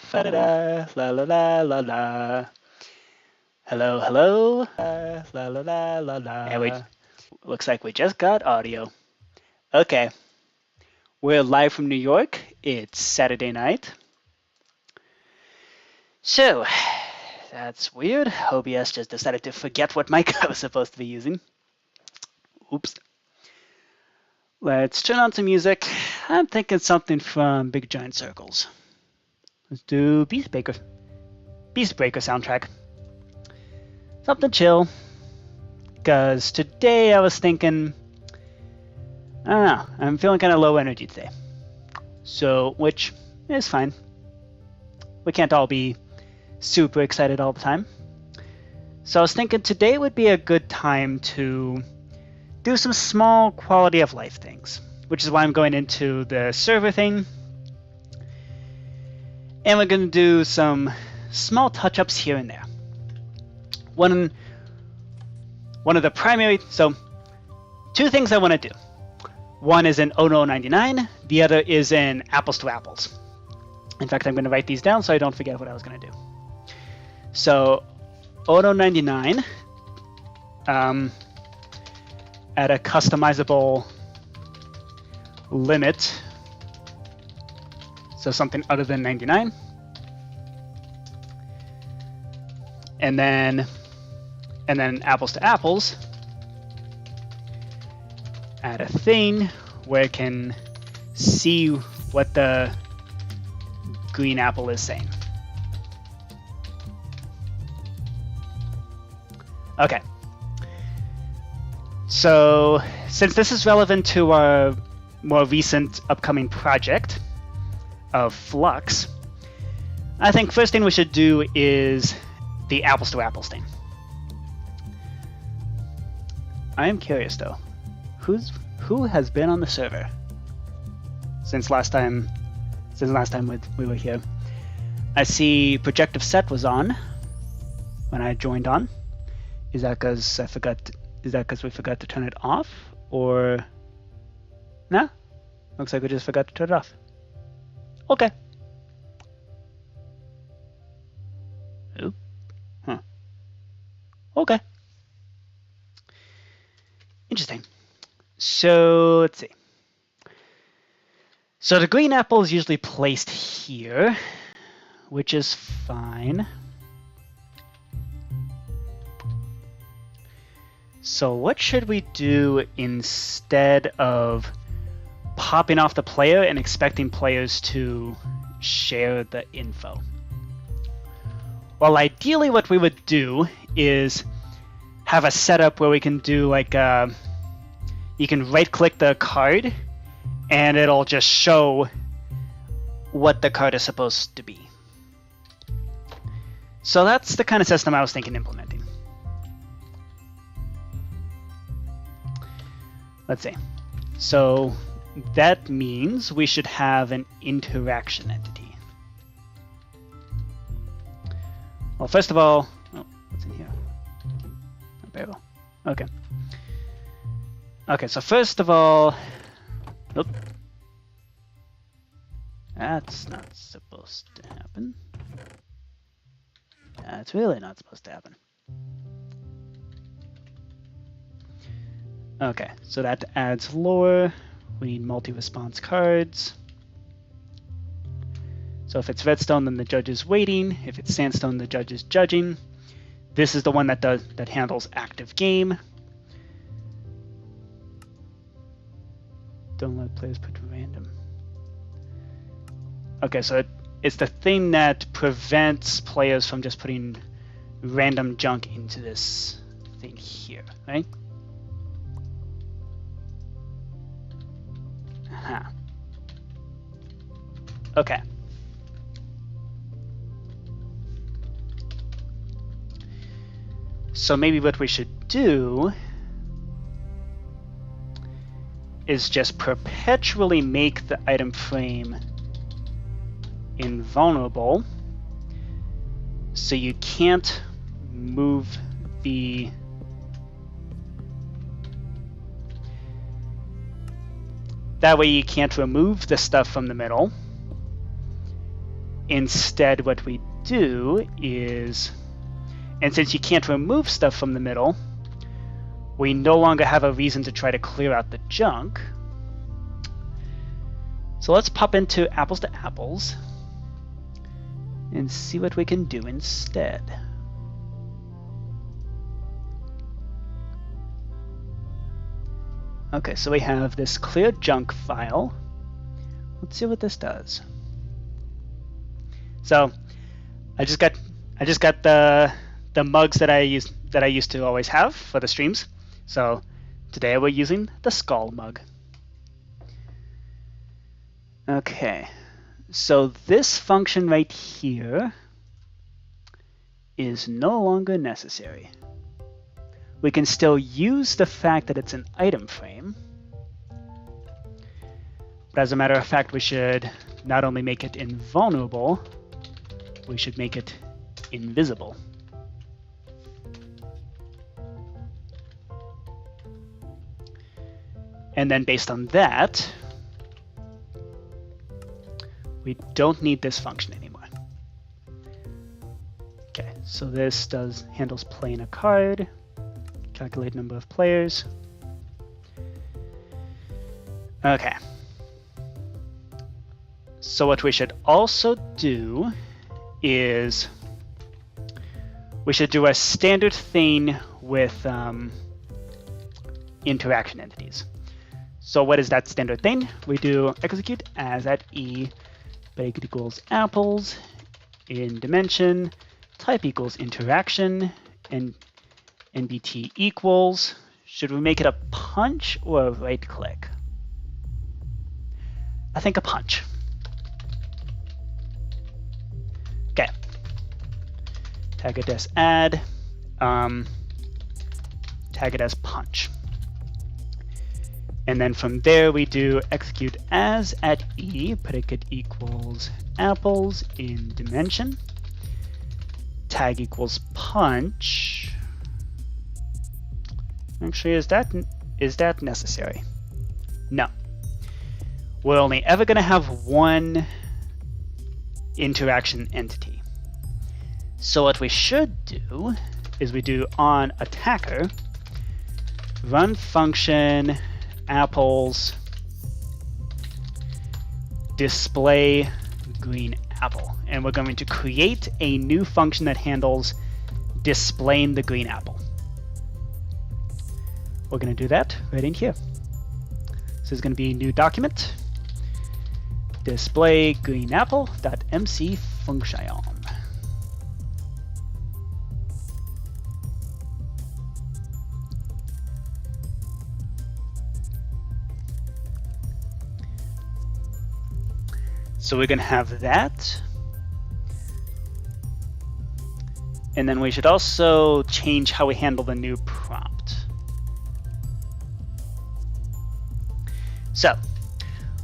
Fa-da-da, la la la la la. Hello, hello. La la la la la. And we looks like we just got audio. Okay. We're live from New York. It's Saturday night. So, that's weird. OBS just decided to forget what mic I was supposed to be using. Oops. Let's turn on some music. I'm thinking something from Big Giant Circles. Let's do Beast Breaker soundtrack. Something chill. Because today I was thinking, I don't know, I'm feeling kind of low energy today. So, which is fine. We can't all be super excited all the time. So I was thinking today would be a good time to do some small quality of life things, which is why I'm going into the server thing. And we're going to do some small touch-ups here and there. One of the primary, so two things I want to do. One is in Ono99, the other is in Apples to Apples. In fact, I'm going to write these down so I don't forget what I was going to do. So, Ono99, at a customizable limit, so something other than 99. And then Apples to Apples, add a thing where it can see what the green apple is saying. Okay. So, since this is relevant to our more recent upcoming project of Flux, I think first thing we should do is the Apples to Apples thing. I am curious though, who has been on the server since last time we were here? I see Projective Set was on when I joined on. Is that because we forgot to turn it off, or nah? Looks like we just forgot to turn it off. Okay. Oop. Huh. Okay. Interesting. So let's see. So the green apple is usually placed here, which is fine. So what should we do instead of popping off the player and expecting players to share the info? Well, ideally what we would do is have a setup where we can do like you can right-click the card and it'll just show what the card is supposed to be. So that's the kind of system I was thinking implementing. Let's see. So that means we should have an interaction entity. Well, first of all, what's in here? A barrel. Okay. Okay, so first of all, nope. That's not supposed to happen. That's really not supposed to happen. Okay, so that adds lore. We need multi-response cards. So if it's redstone, then the judge is waiting. If it's sandstone, the judge is judging. This is the one that handles active game. Don't let players put random. Okay, so it's the thing that prevents players from just putting random junk into this thing here, right? Huh. Okay. So maybe what we should do is just perpetually make the item frame invulnerable, so you can't move the That way you can't remove the stuff from the middle. Instead, what we do is, and since you can't remove stuff from the middle, we no longer have a reason to try to clear out the junk. So let's pop into apples to apples and see what we can do instead. Okay, so we have this clear junk file. Let's see what this does. So I just got the mugs that I used to always have for the streams. So today we're using the skull mug. Okay, so this function right here is no longer necessary. We can still use the fact that it's an item frame, but as a matter of fact, we should not only make it invulnerable, we should make it invisible. And then based on that, we don't need this function anymore. Okay, so this handles playing a card, calculate number of players. Okay. So what we should also do is we should do a standard thing with interaction entities. So what is that standard thing? We do execute as at e, bake equals apples, in dimension, type equals interaction, and nbt equals. Should we make it a punch or a right click? I think a punch. Okay. Tag it as add. Tag it as punch. And then from there we do execute as at e, predicate equals apples in dimension. Tag equals punch. Actually, is that necessary? No. We're only ever going to have one interaction entity. So what we should do is we do on attacker run function apples display green apple, and we're going to create a new function that handles displaying the green apple. We're going to do that right in here. So it's going to be new document display green apple.mc function. So we're going to have that. And then we should also change how we handle the new prompt. So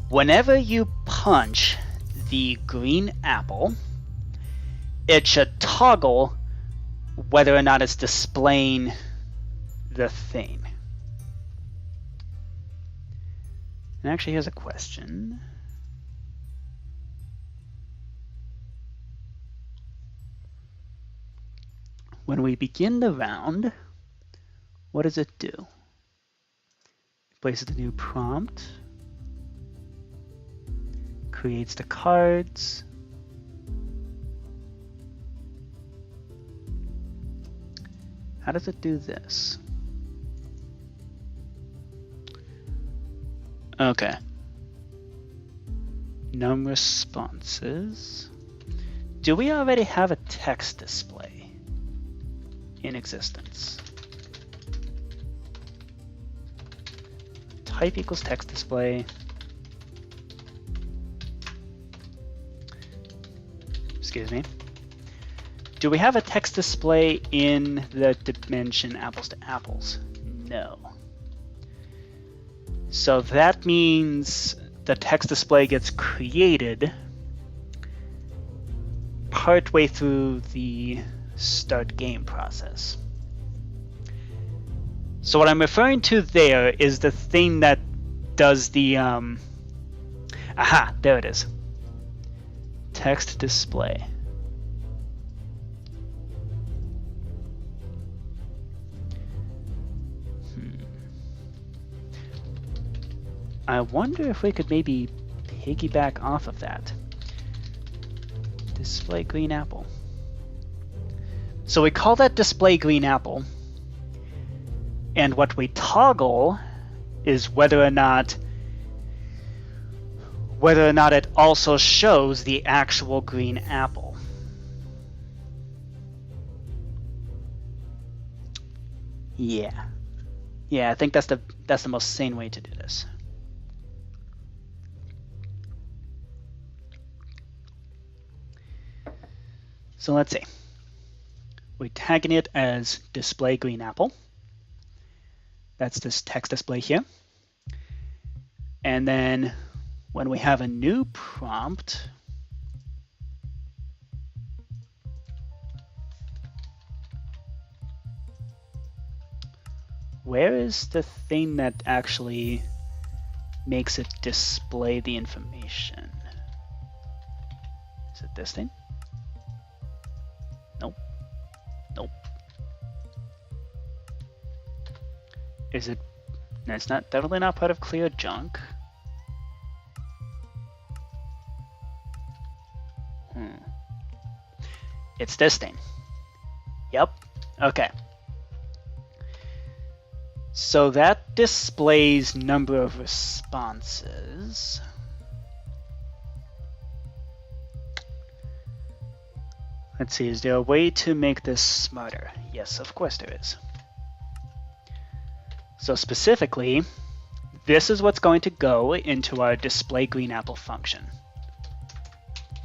whenever you punch the green apple, it should toggle whether or not it's displaying the thing. And actually, here's a question. When we begin the round, what does it do? It places the new prompt, creates the cards, how does it do this? Okay. Num responses. Do we already have a text display in existence? Type equals text display. Excuse me. Do we have a text display in the dimension apples to apples? No. So that means the text display gets created partway through the start game process. So what I'm referring to there is the thing that does the aha, there it is. text display. I wonder if we could maybe piggyback off of that. Display green apple. So we call that display green apple, and what we toggle is whether or not it also shows the actual green apple. Yeah, I think that's the most sane way to do this. So let's see. We're tagging it as display green apple. That's this text display here. And then when we have a new prompt, where is the thing that actually makes it display the information? Is it this thing? Nope. Is it? No, it's not. Definitely not part of clear junk. It's this thing. Yep. Okay. So that displays number of responses. Let's see, is there a way to make this smarter? Yes, of course there is. So specifically, this is what's going to go into our display green apple function.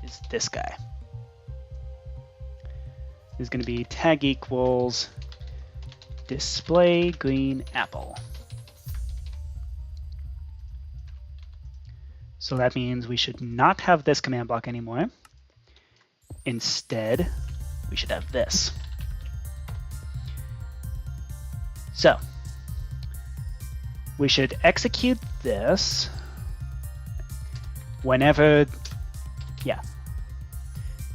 Is this guy. Is going to be tag equals display green apple. So that means we should not have this command block anymore. Instead, we should have this. So we should execute this whenever, yeah.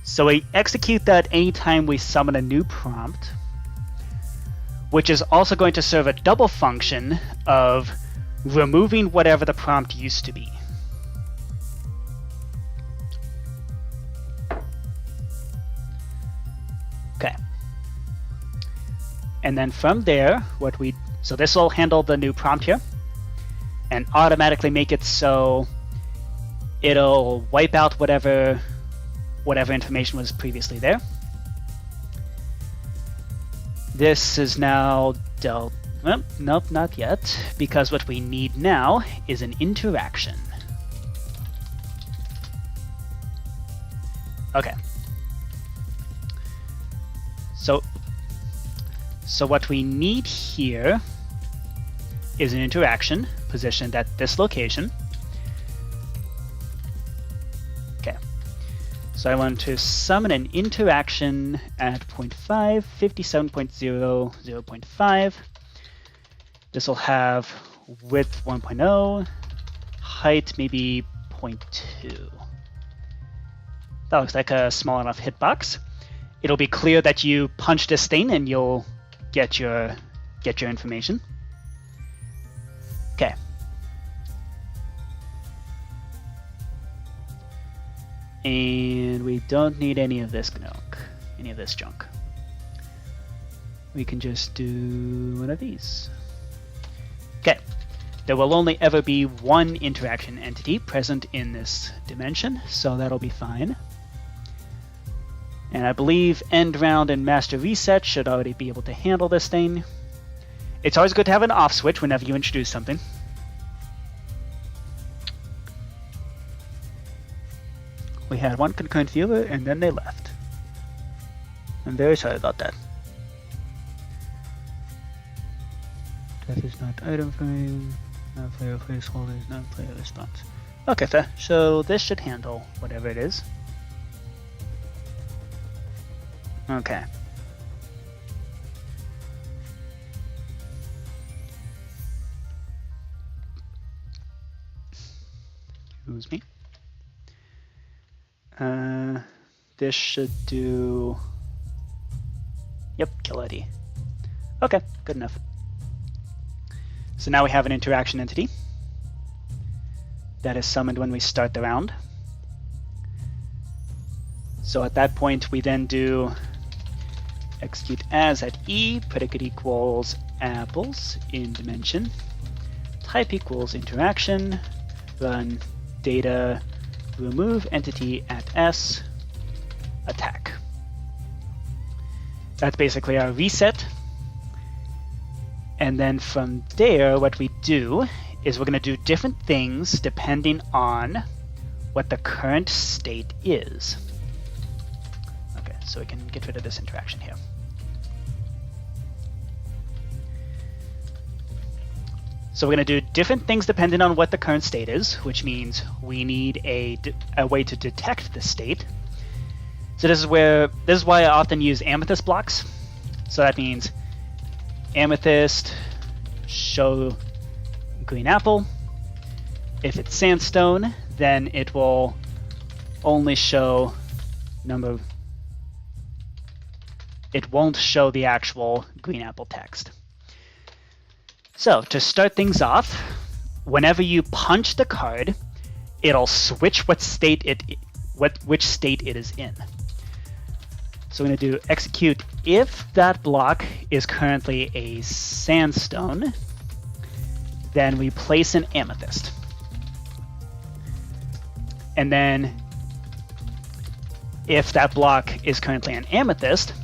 So we execute that anytime we summon a new prompt, which is also going to serve a double function of removing whatever the prompt used to be. Okay. And then from there, so this will handle the new prompt here and automatically make it so it'll wipe out whatever information was previously there. This is now dealt. Well, nope, not yet, because what we need now is an interaction. Okay. So what we need here is an interaction positioned at this location. Okay. So I want to summon an interaction at 0.5, 57.0, 0.5. This will have width 1.0, height maybe 0.2. That looks like a small enough hitbox. It'll be clear that you punch this thing and you'll get your information. Okay. And we don't need any of this junk. We can just do one of these. Okay. There will only ever be one interaction entity present in this dimension, so that'll be fine. And I believe end round and master reset should already be able to handle this thing. It's always good to have an off switch whenever you introduce something. We had one concurrent viewer and then they left. I'm very sorry about that. That is not item frame, not player placeholders, not player response. Okay, so this should handle whatever it is. Okay. Excuse me. This should do... Yep, kill ID. Okay, good enough. So now we have an interaction entity that is summoned when we start the round. So at that point, we then do execute as at E, predicate equals apples in dimension, type equals interaction, run data remove entity at S, attack. That's basically our reset. And then from there, what we do is we're going to do different things depending on what the current state is. Okay, so we can get rid of this interaction here. So we're going to do different things depending on what the current state is, which means we need a way to detect the state. So this is why I often use amethyst blocks. So that means amethyst show green apple. If it's sandstone, then it will only show number. It won't show the actual green apple text. So to start things off, whenever you punch the card, it'll switch which state it is in. So we're going to do execute if that block is currently a sandstone, then we place an amethyst. And then if that block is currently an amethyst,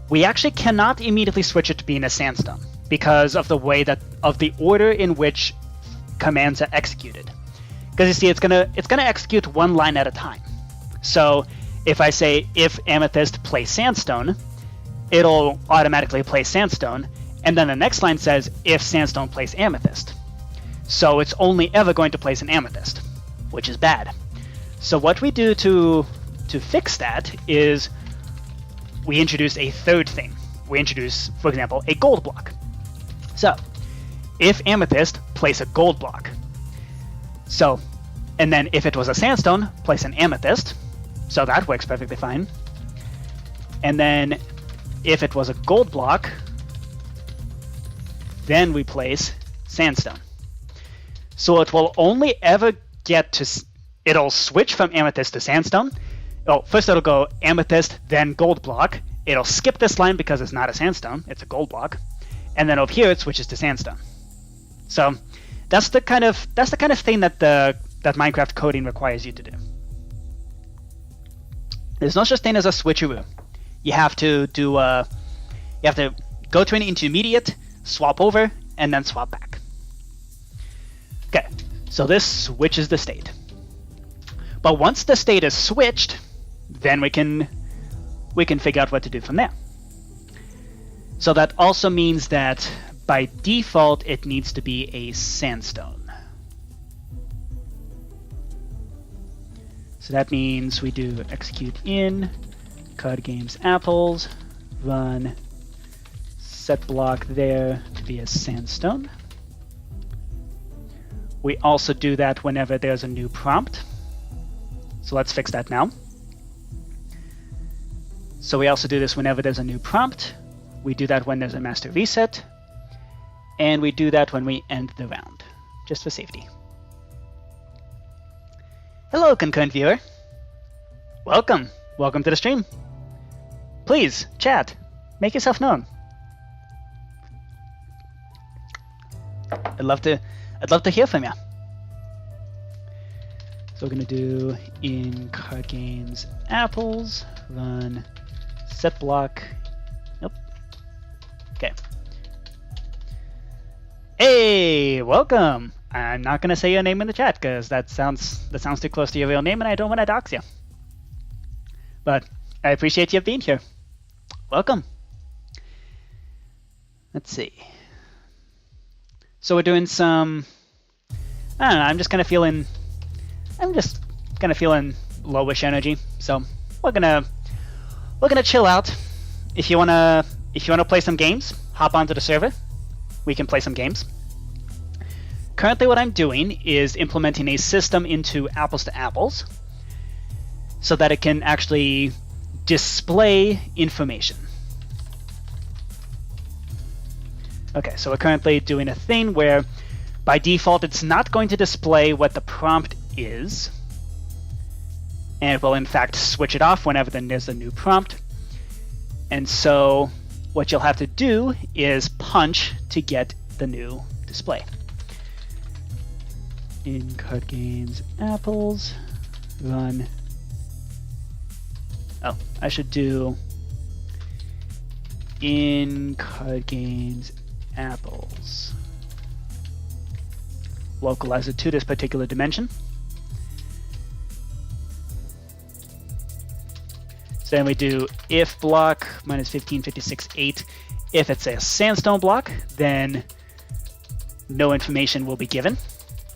we actually cannot immediately switch it to being a sandstone because of the way of the order in which commands are executed. Because you see, it's gonna execute one line at a time. So if I say if amethyst play sandstone, it'll automatically play sandstone, and then the next line says if sandstone plays amethyst. So it's only ever going to place an amethyst, which is bad. So what we do to fix that is we introduce a third thing. We introduce, for example, a gold block. So if amethyst, place a gold block. So, and then if it was a sandstone, place an amethyst. So that works perfectly fine. And then if it was a gold block, then we place sandstone. So it will only ever it'll switch from amethyst to sandstone. Oh, first it'll go amethyst, then gold block. It'll skip this line because it's not a sandstone, it's a gold block. And then over here it switches to sandstone. So that's the kind of thing that that Minecraft coding requires you to do. There's no such thing as a switcheroo. You have to go to an intermediate, swap over, and then swap back. Okay, so this switches the state. But once the state is switched, then we can figure out what to do from there. So that also means that by default it needs to be a sandstone. So that means we do execute in card games apples, run set block there to be a sandstone. We also do that whenever there's a new prompt. So let's fix that now. So we also do this whenever there's a new prompt. We do that when there's a master reset. And we do that when we end the round, just for safety. Hello, concurrent viewer. Welcome. Welcome to the stream. Please, chat. Make yourself known. I'd love to hear from you. So we're going to do in card games apples, run set block. Nope. Okay. Hey, welcome. I'm not going to say your name in the chat because that sounds too close to your real name and I don't want to dox you. But I appreciate you being here. Welcome. Let's see. So we're doing some, I don't know, I'm just kind of feeling lowish energy. So we're gonna chill out. If you wanna play some games, hop onto the server. We can play some games. Currently what I'm doing is implementing a system into apples to apples. so that it can actually display information. Okay, so we're currently doing a thing where by default it's not going to display what the prompt is, and it will in fact switch it off whenever there's a new prompt. And so what you'll have to do is punch to get the new display. In card games apples run. Oh, I should do in card games apples. Localize it to this particular dimension. So then we do if block minus 15, 56, 8. If it's a sandstone block, then no information will be given.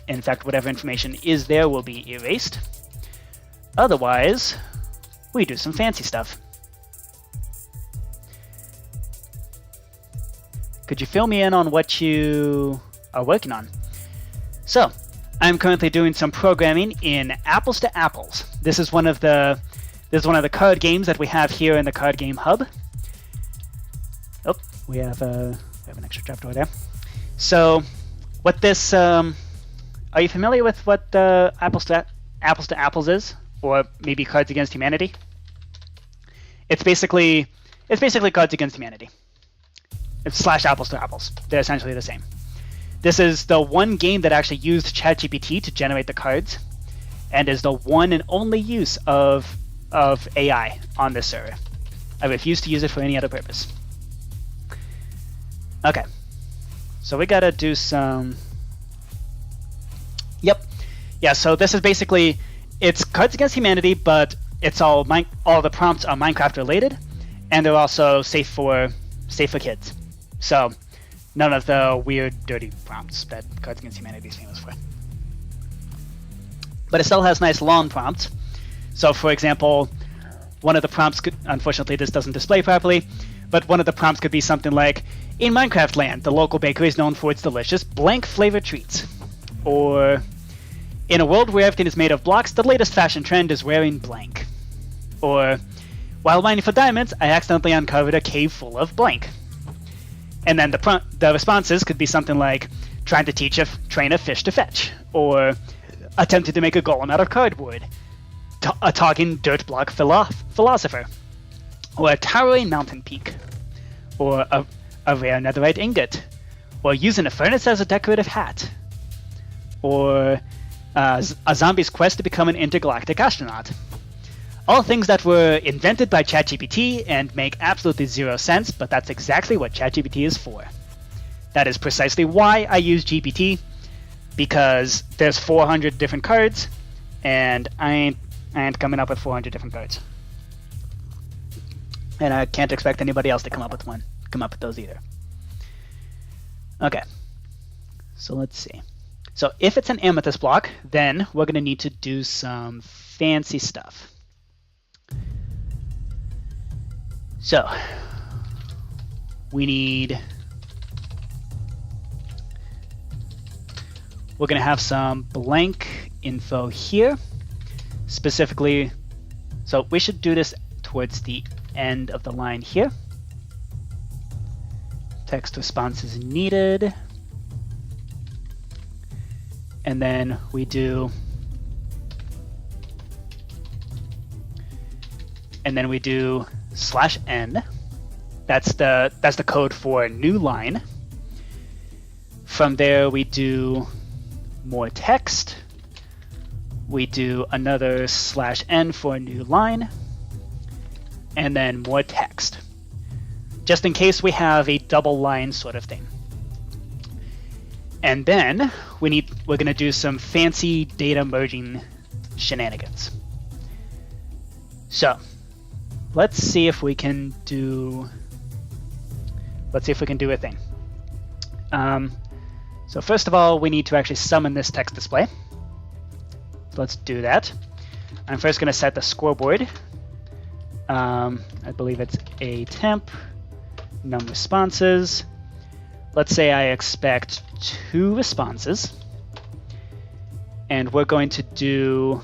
In fact, whatever information is there will be erased. Otherwise, we do some fancy stuff. Could you fill me in on what you are working on? So, I'm currently doing some programming in Apples to Apples. This is one of the card games that we have here in the Card Game Hub. Oh, we have an extra trapdoor there. So, what this are you familiar with what Apples to Apples is, or maybe Cards Against Humanity? It's basically Cards Against Humanity. It's / Apples to Apples. They're essentially the same. This is the one game that actually used ChatGPT to generate the cards, and is the one and only use of AI on this server. I refuse to use it for any other purpose. Okay, so we gotta do some. Yep, yeah. So this is basically it's Cards Against Humanity, but it's all the prompts are Minecraft related, and they're also safe for kids. So none of the weird, dirty prompts that Cards Against Humanity is famous for. But it still has nice long prompts. So for example, one of the prompts could, unfortunately this doesn't display properly, but one of the prompts could be something like, in Minecraft land, the local bakery is known for its delicious blank flavored treats. Or, in a world where everything is made of blocks, the latest fashion trend is wearing blank. Or, while mining for diamonds, I accidentally uncovered a cave full of blank. And then the responses could be something like, trying to train a fish to fetch. Or, attempted to make a golem out of cardboard. A talking dirt block philosopher. Or a towering mountain peak. Or a rare netherite ingot. Or using a furnace as a decorative hat. Or a zombie's quest to become an intergalactic astronaut. All things that were invented by ChatGPT and make absolutely zero sense, but that's exactly what ChatGPT is for. That is precisely why I use GPT, because there's 400 different cards, and I ain't coming up with 400 different cards. And I can't expect anybody else to come up with those either. Okay, so let's see. So if it's an amethyst block, then we're going to need to do some fancy stuff. So we're going to have some blank info here. Specifically, so we should do this towards the end of the line here. Text response is needed. And then we do /n. That's the code for a new line. From there we do more text. We do another /n for a new line, and then more text, just in case we have a double line sort of thing. And then we're going to do some fancy data merging shenanigans. So let's see if we can do a thing. So first of all, we need to actually summon this text display. So let's do that. I'm first going to set the scoreboard. I believe it's a temp num responses. Let's say I expect 2 responses, and we're going to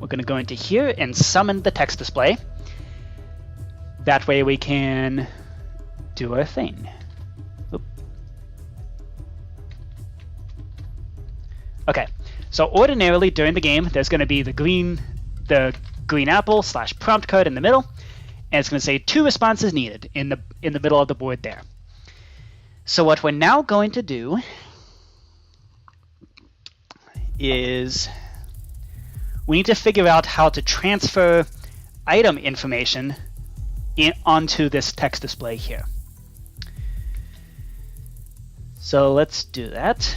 we're going to go into here and summon the text display. That way we can do our thing. Oop. Okay, so ordinarily during the game, there's going to be the green apple / prompt card in the middle, and it's going to say 2 responses needed in the middle of the board there. So what we're now going to do is we need to figure out how to transfer item information onto this text display here. So let's do that.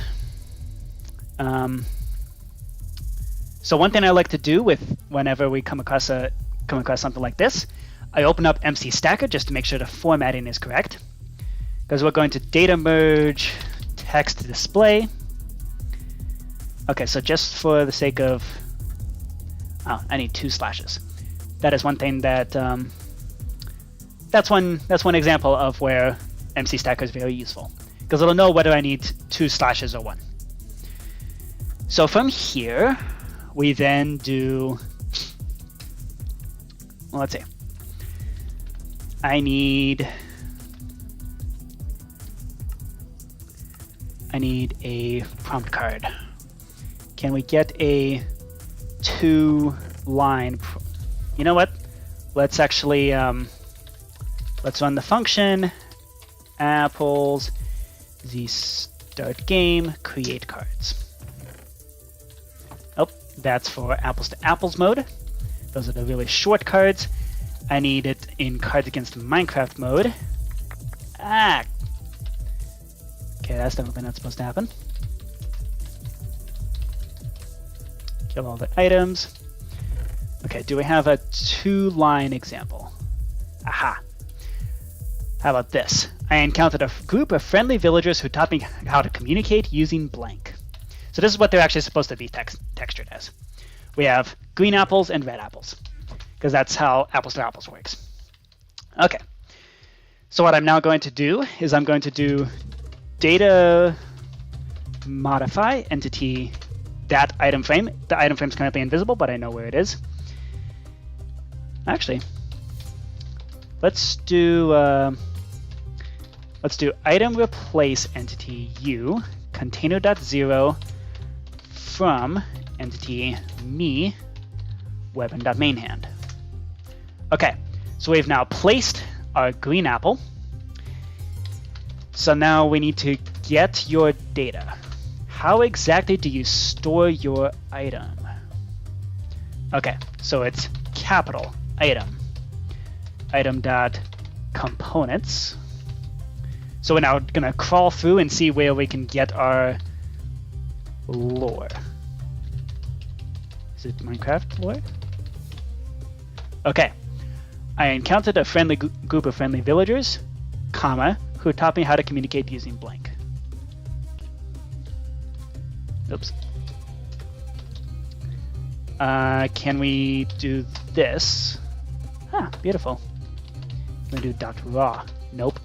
So one thing I like to do whenever we come across something like this, I open up MC Stacker just to make sure the formatting is correct. Because we're going to data merge text display. Okay, so just for the sake of, I need 2 slashes. That is one thing that that's one example of where MC Stacker is very useful, because it'll know whether I need 2 slashes or 1. So from here, we then do, well, let's see. I need a prompt card. Can we get a 2-line? You know what? Let's actually let's run the function apples the start game create cards. Oh, that's for apples to apples mode. Those are the really short cards. I need it in Cards Against Minecraft mode. Okay, that's definitely not supposed to happen. Kill all the items. Okay, do we have a 2-line example? Aha. How about this? I encountered a group of friendly villagers who taught me how to communicate using blank. So this is what they're actually supposed to be textured as. We have green apples and red apples, because that's how apples to apples works. Okay. So what I'm now going to do is I'm going to do data modify entity that item frame. The item frame is currently invisible, but I know where it is. Actually, let's do item replace entity u container.0 from entity me weapon.mainhand. Okay, so we've now placed our green apple. So now we need to get your data. How exactly do you store your item? Okay, so it's capital item. Item.components. So we're now going to crawl through and see where we can get our lore. Is it Minecraft lore? Okay. I encountered a friendly group of friendly villagers, comma, who taught me how to communicate using blank. Oops. Can we do this? Ah, beautiful. Can we do .raw? Nope.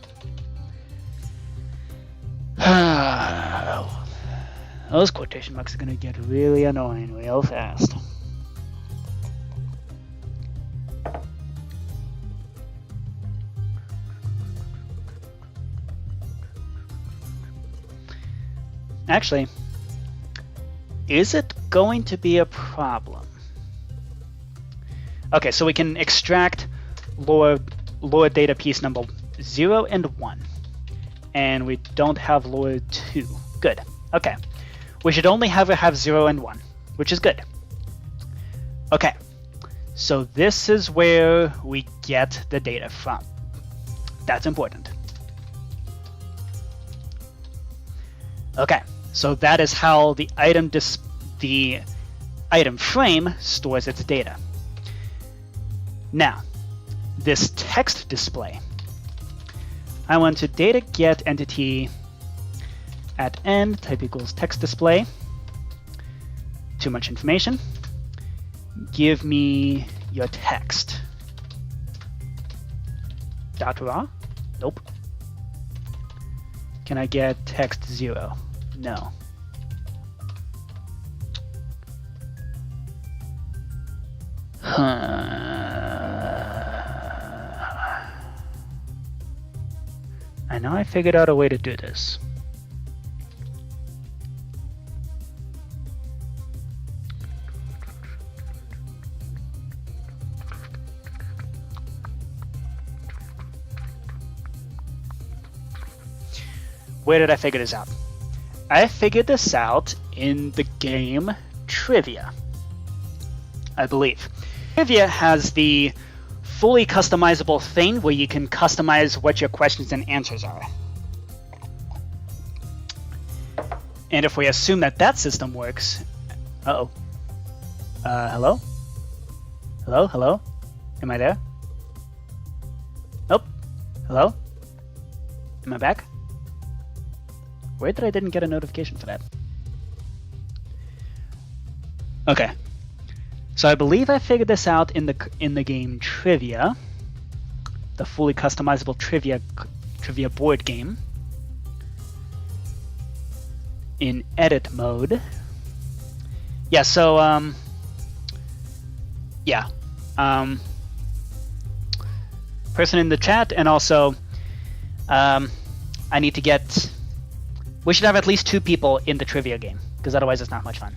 Those quotation marks are going to get really annoying real fast. Actually, is it going to be a problem? Okay, so we can extract lore data piece number 0 and 1. And we don't have lore 2. Good. Okay. We should only have 0 and 1, which is good. Okay. So this is where we get the data from. That's important. Okay. So that is how the item frame stores its data. Now, this text display. I want to data get entity at end type equals text display. Too much information. Give me your text. .raw? Nope. Can I get text 0? No. I know I figured out a way to do this. Where did I figure this out? I figured this out in the game Trivia, I believe. Trivia has the fully customizable thing where you can customize what your questions and answers are. And if we assume that that system works... Uh-oh. Hello? Hello? Hello? Am I there? Nope. Hello? Am I back? Weird that I didn't get a notification for that. Okay. So I believe I figured this out in the game Trivia, the fully customizable trivia board game. In edit mode. Yeah, so yeah. Person in the chat, and also I need to get... We should have at least 2 people in the trivia game, because otherwise it's not much fun.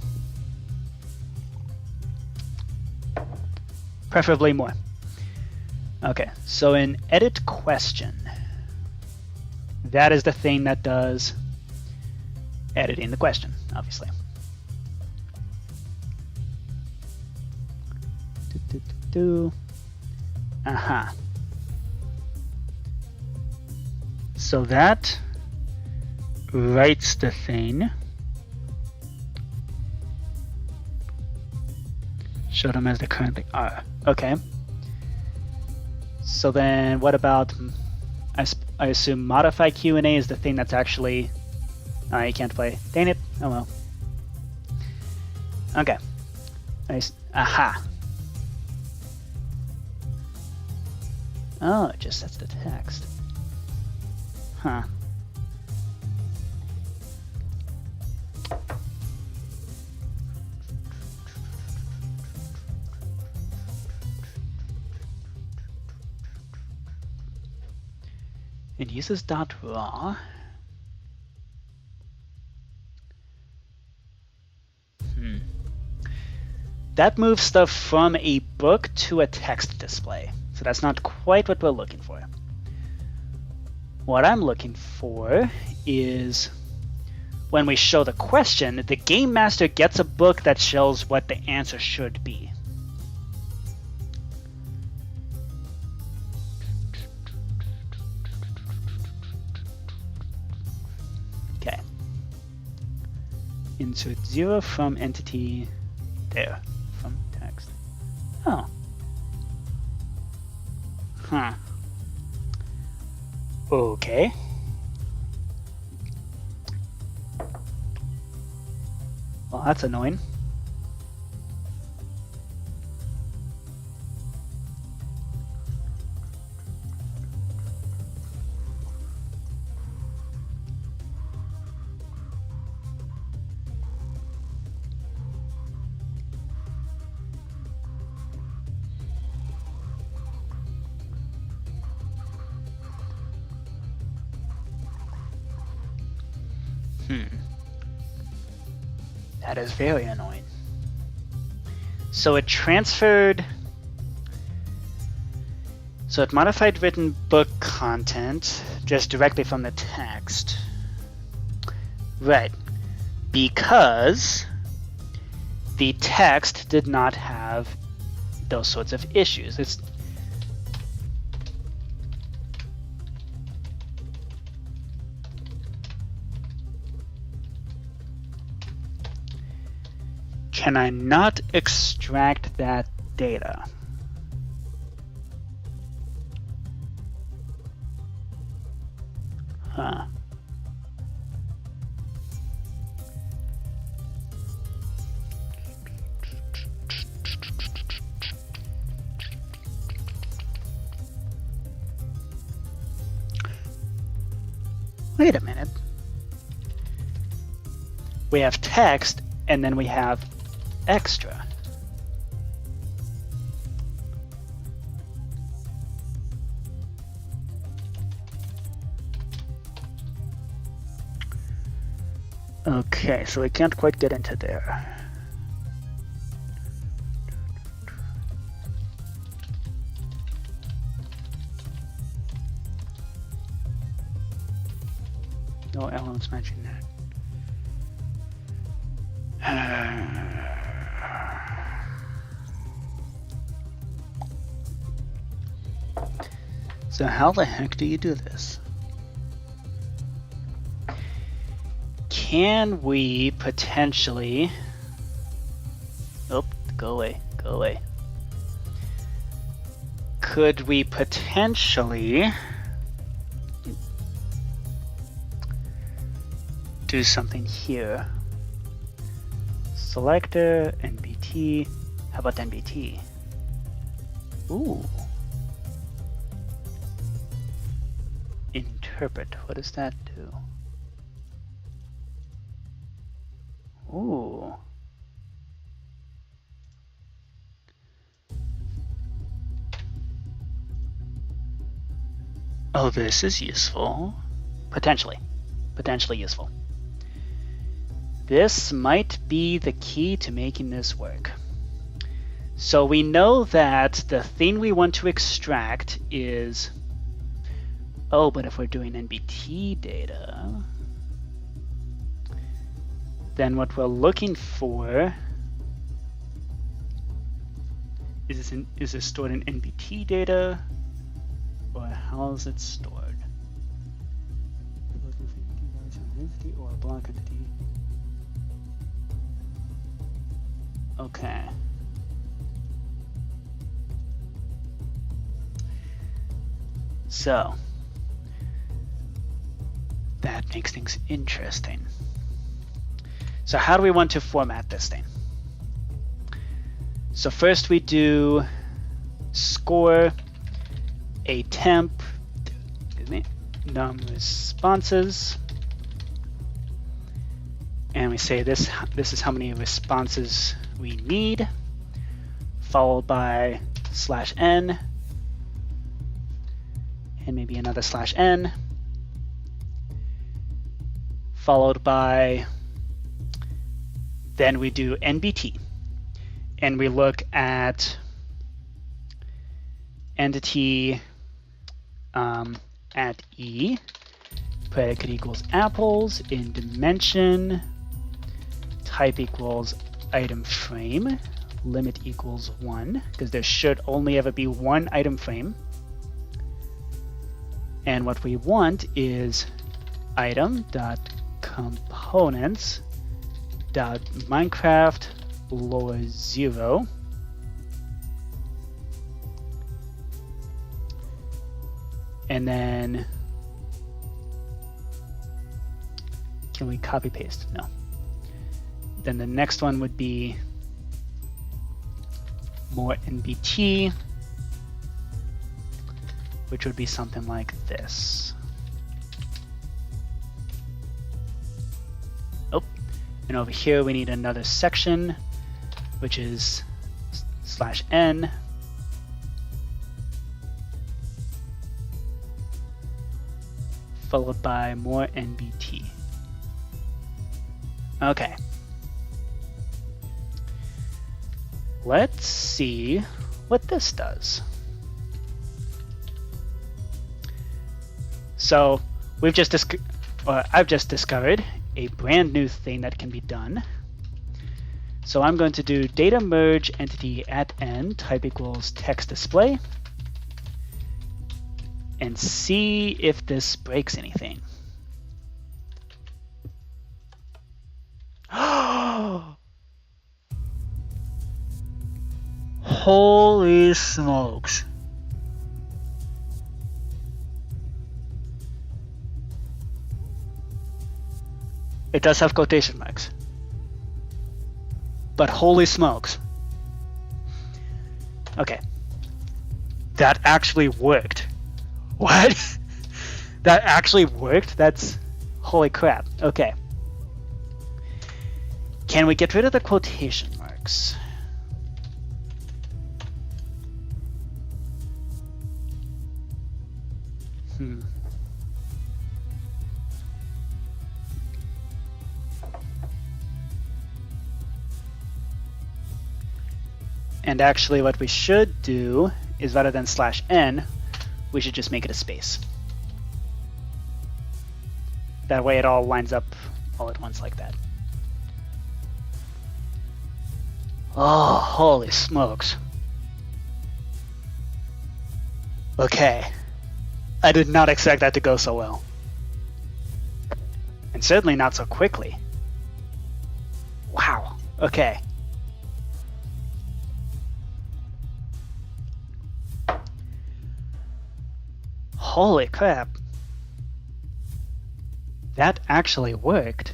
Preferably more. Okay, so in edit question, that is the thing that does editing the question, obviously. Aha. So that writes the thing. Show them as they currently are. Okay. So then what about, I assume modify Q&A is the thing that's actually, you can't play. Dang it. Oh well. Okay. Aha. Oh, it just sets the text. Huh. It uses .raw. That moves stuff from a book to a text display. So that's not quite what we're looking for. What I'm looking for is when we show the question, the game master gets a book that shows what the answer should be. Okay. Insert 0 from entity there, from text. Oh. Huh. Okay. Well, that's annoying. That is very annoying. So it transferred... So it modified written book content just directly from the text. Right. Because the text did not have those sorts of issues. It's... Can I not extract that data? Huh. Wait a minute. We have text, and then we have extra. Okay, so we can't quite get into there. No elements matching that. So how the heck do you do this? Can we potentially... Oh, go away, go away. Could we potentially do something here? Selector, NBT. How about NBT? Ooh. Interpret. What does that do? Ooh. Oh, this is useful. Potentially useful. This might be the key to making this work. So we know that the thing we want to extract is... Oh, but if we're doing NBT data, then what we're looking for is this stored in NBT data, or how is it stored? Entity or a block entity. Okay. So that makes things interesting. So how do we want to format this thing? So first we do score a temp, num responses, and we say this is how many responses we need, followed by /n, and maybe another /n, followed by, then we do NBT, and we look at entity at E, predicate equals apples, in dimension, type equals item frame, limit equals 1, because there should only ever be one item frame. And what we want is item.components.minecraft lower 0. And then, can we copy paste? No. Then the next one would be more NBT, which would be something like this. Oh, and over here we need another section, which is /n, followed by more NBT. Okay. Let's see what this does. So I've just discovered a brand new thing that can be done. So I'm going to do data merge entity at n, type equals text display, and see if this breaks anything. Holy smokes. It does have quotation marks. But holy smokes. Okay. That actually worked. What? That actually worked? That's holy crap. Okay. Can we get rid of the quotation marks? And actually what we should do is rather than /n, we should just make it a space. That way it all lines up all at once like that. Oh, holy smokes. Okay. I did not expect that to go so well. And certainly not so quickly. Wow. Okay. Holy crap. That actually worked.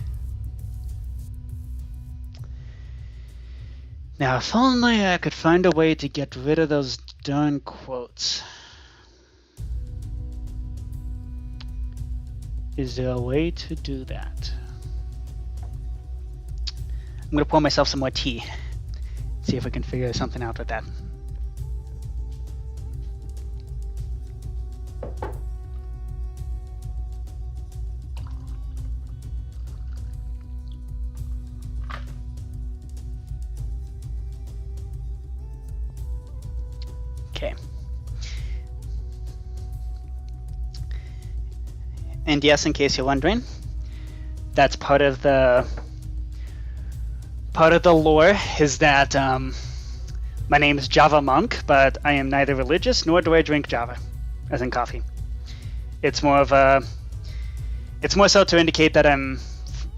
Now, if only I could find a way to get rid of those darn quotes. Is there a way to do that? I'm gonna pour myself some more tea. See if we can figure something out with that. Okay. And yes, in case you're wondering, that's part of the lore is that my name is Java Monk, but I am neither religious nor do I drink Java, as in coffee. It's more so to indicate that I'm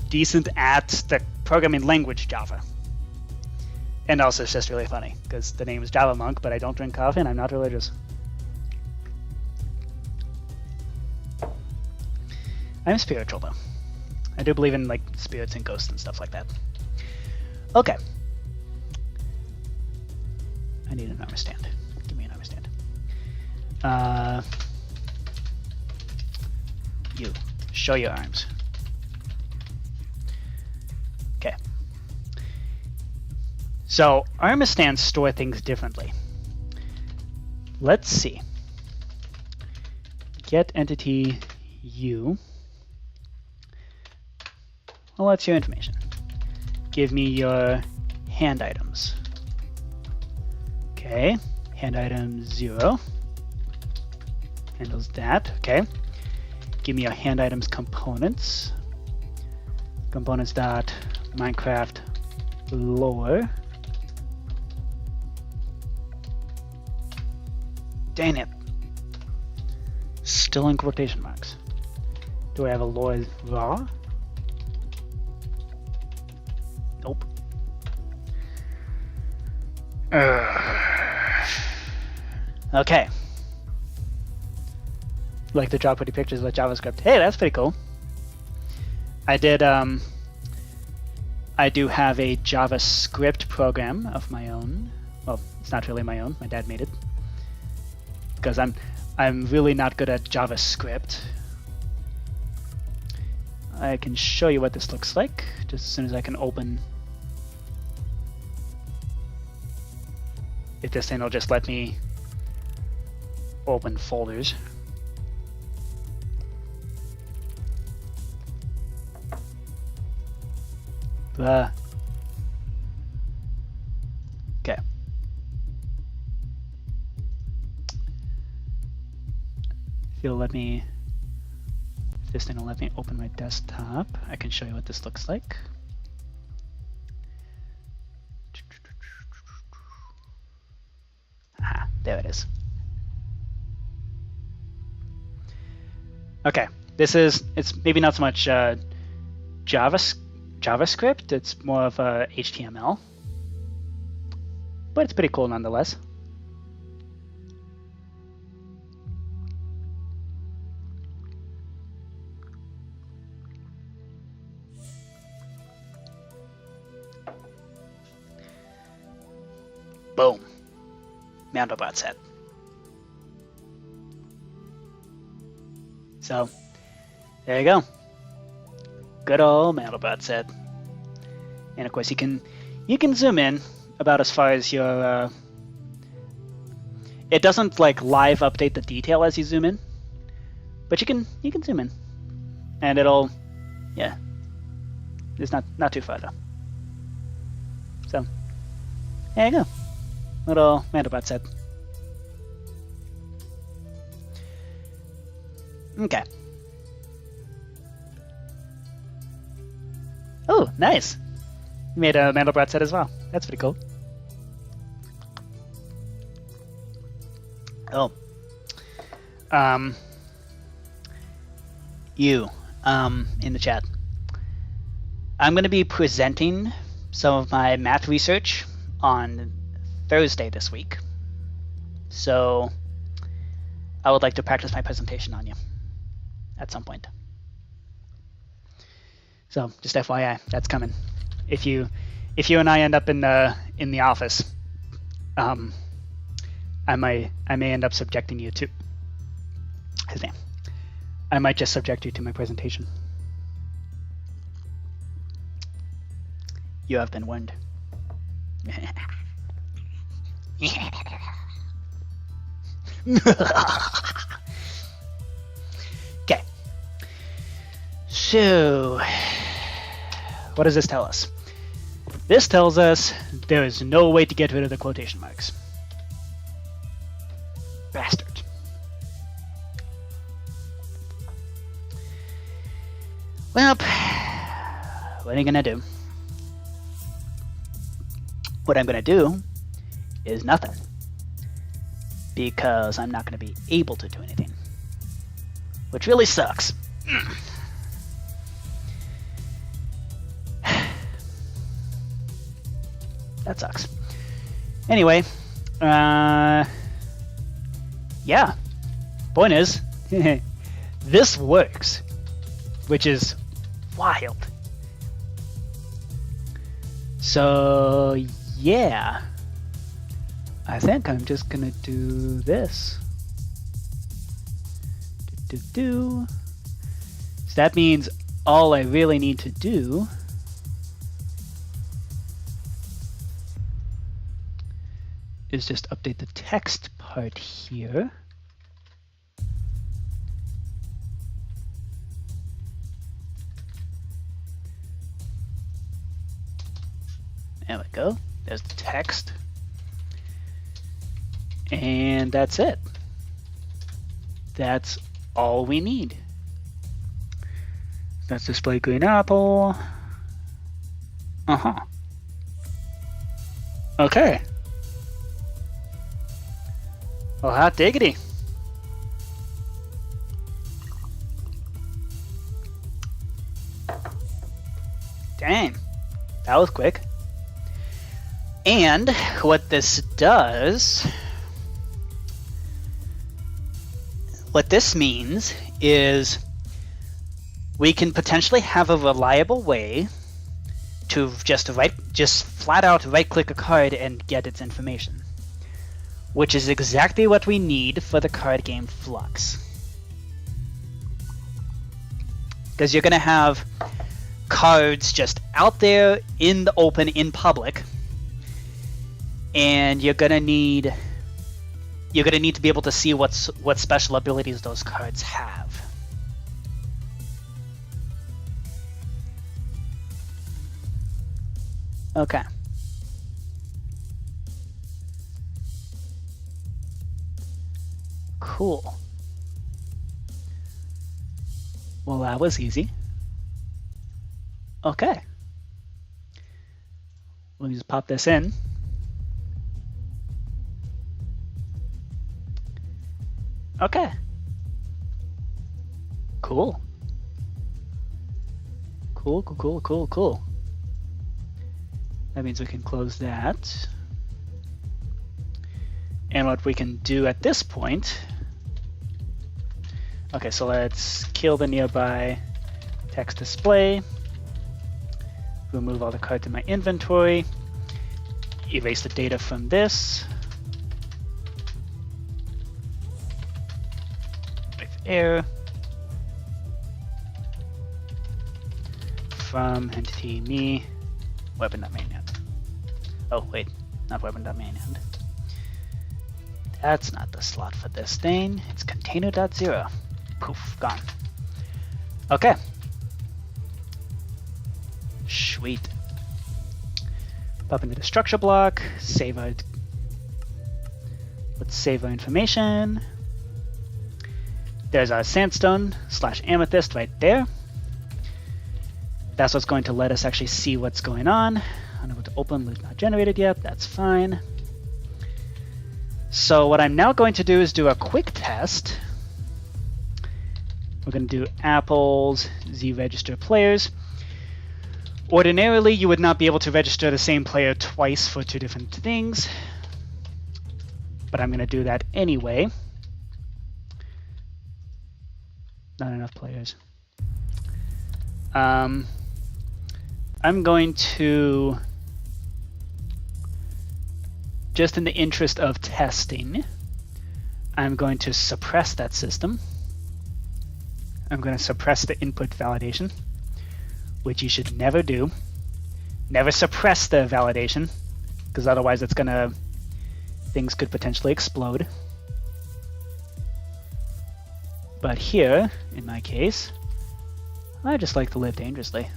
decent at the programming language Java. And also it's just really funny, because the name is Java Monk, but I don't drink coffee and I'm not religious. I'm spiritual though. I do believe in like spirits and ghosts and stuff like that. Okay. I need an armor stand. Give me an armor stand. You. Show your arms. Okay. So, armor stands store things differently. Let's see. Get entity U. Well, what's your information? Give me your hand items. Okay, hand item 0. Handles that, okay. Give me your hand items components. Components dot Minecraft lore. Dang it. Still in quotation marks. Do I have a lore raw? Nope. Okay. Like to draw pretty pictures with JavaScript. Hey, that's pretty cool. I do have a JavaScript program of my own. Well, it's not really my own. My dad made it. Because I'm really not good at JavaScript. I can show you what this looks like just as soon as I can open. If this thing will just let me open folders. Okay. If this thing will let me open my desktop, I can show you what this looks like. Ah, there it is. Okay, it's maybe not so much JavaScript, it's more of HTML, but it's pretty cool nonetheless. Boom. Mandelbrot set. So, there you go. Good old Mandelbrot set. And of course you can zoom in about as far as your it doesn't like live update the detail as you zoom in, but you can zoom in. And it'll it's not too far though. So there you go. little Mandelbrot said. Okay. Oh, nice. You made a Mandelbrot set as well. That's pretty cool. Oh. You, in the chat. I'm going to be presenting some of my math research on Thursday this week. So I would like to practice my presentation on you at some point. So just FYI, that's coming. If you and I end up in the office, I may end up subjecting you to his name. I might just subject you to my presentation. You have been warned. Okay. So, what does this tell us? This tells us there is no way to get rid of the quotation marks. Bastard. Well, what are you gonna do? What I'm gonna do is nothing, because I'm not gonna be able to do anything, which really sucks. That sucks. Anyway, yeah. Point is, this works, which is wild. So, yeah. I think I'm just gonna do this. So that means all I really need to do is just update the text part here. There we go. There's the text. And that's it. That's all we need. Let's display green apple. Okay. Well, hot diggity. Dang. That was quick. And what this does, what this means is we can potentially have a reliable way to just flat out right click a card and get its information, which is exactly what we need for the card game Flux. Because you're going to have cards just out there in the open, in public, and you're going to need to be able to see what special abilities those cards have. Okay. Cool. Well, that was easy. Okay. Let me just pop this in. Okay. Cool. Cool. That means we can close that. And what we can do at this point... Okay, so let's kill the nearby text display. Remove all the cards in my inventory. Erase the data from this. With error. From entity me. Weapon.mainhand. Oh, wait. Not weapon.mainhand. That's not the slot for this thing. It's container.0. Poof, gone. Okay. Sweet. Pop into the structure block, save our Let's save our information. There's our sandstone / amethyst right there. That's what's going to let us actually see what's going on. Unable to open, loot not generated yet. That's fine. So what I'm now going to do is do a quick test. We're going to do apples, z-register players. Ordinarily, you would not be able to register the same player twice for 2 different things, but I'm going to do that anyway. Not enough players. I'm going to, just in the interest of testing, I'm going to suppress that system. I'm going to suppress the input validation, which you should never do. Never suppress the validation, because otherwise it's gonna, things could potentially explode. But here, in my case, I just like to live dangerously.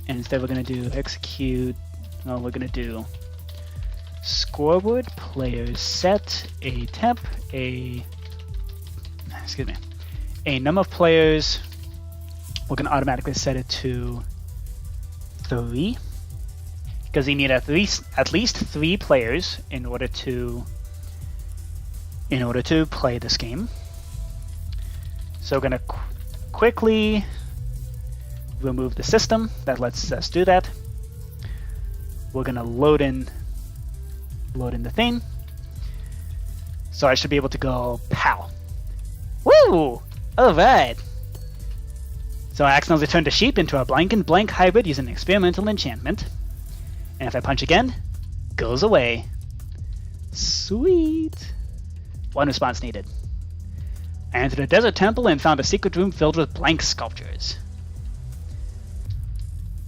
And instead we're gonna do execute, well, we're gonna do scoreboard players set a temp, a number of players. We're going to automatically set it to 3 because you need at least 3 players in order to play this game. So we're going to quickly remove the system that lets us do that. We're going to load in the thing. So I should be able to go pow. Woo! All right. So I accidentally turned a sheep into a blank and blank hybrid using an experimental enchantment. And if I punch again, goes away. Sweet. 1 response needed. I entered a desert temple and found a secret room filled with blank sculptures.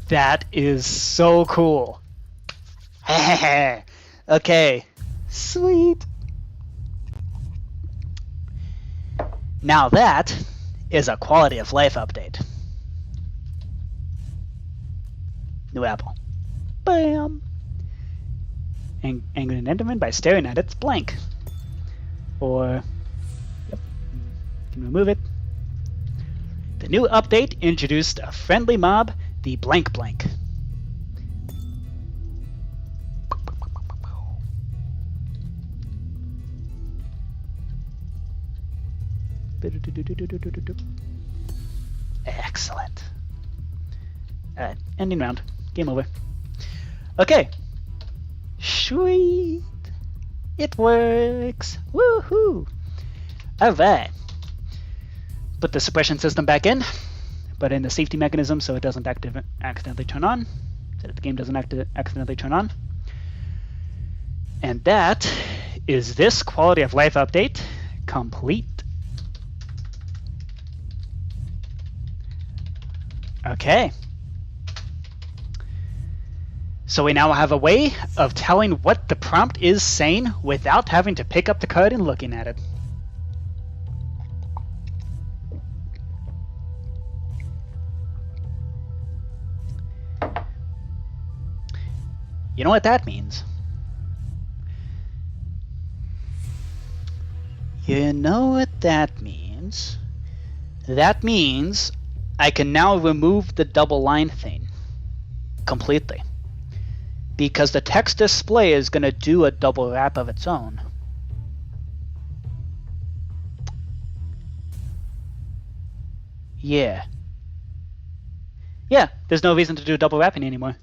That is so cool. Okay. Sweet. Now that is a quality of life update. New apple. Bam! Angry an Enderman by staring at its blank. Or, yep, you can remove it. The new update introduced a friendly mob, the blank blank. Excellent. Alright, ending round. Game over. Okay. Sweet. It works. Woohoo. Alright. Put the suppression system back in, but in the safety mechanism so it doesn't accidentally turn on. So that the game doesn't accidentally turn on. And that is this quality of life update complete. Okay. So we now have a way of telling what the prompt is saying without having to pick up the card and looking at it. You know what that means? You know what that means? That means I can now remove the double line thing completely, because the text display is going to do a double wrap of its own. Yeah, there's no reason to do double wrapping anymore.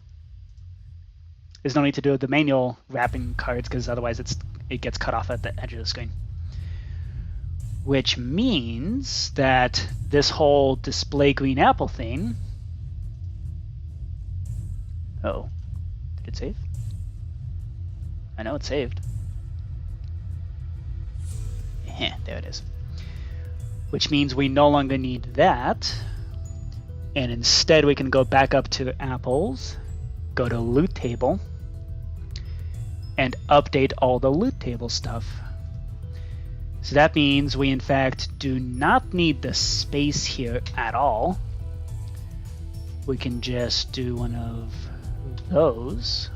There's no need to do the manual wrapping cards, because otherwise it gets cut off at the edge of the screen. Which means that this whole display green apple thing... Oh. Did it save? I know it saved. There it is. Which means we no longer need that. And instead we can go back up to apples, go to loot table, and update all the loot table stuff. So that means we in fact do not need the space here at all. We can just do one of those.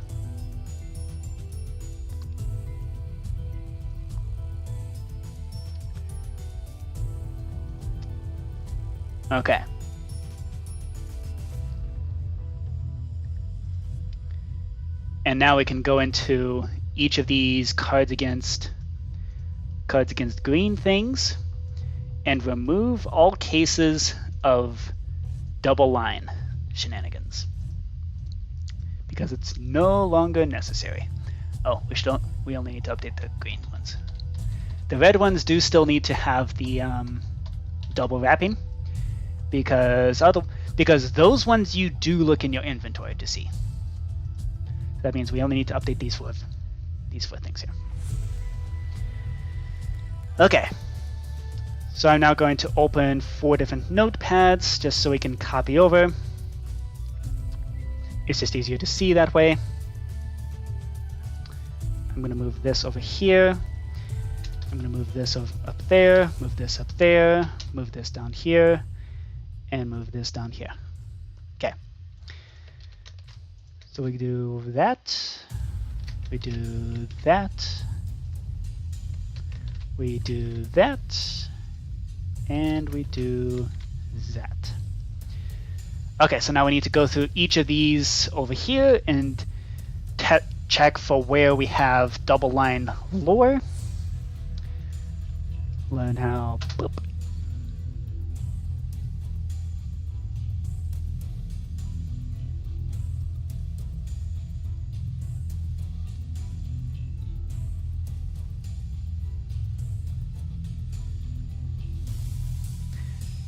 Okay. And now we can go into each of these cards against green things and remove all cases of double line shenanigans because it's no longer necessary. Oh, we only need to update the green ones. The red ones do still need to have the double wrapping because those ones you do look in your inventory to see. That means we only need to update these four things here. Okay. So I'm now going to open 4 different notepads just so we can copy over. It's just easier to see that way. I'm going to move this over here. I'm going to move this up there, move this up there, move this down here, and move this down here. Okay. So we do that. We do that. We do that. And we do that. Okay, so now we need to go through each of these over here and check for where we have double line lore. Learn how. Boop.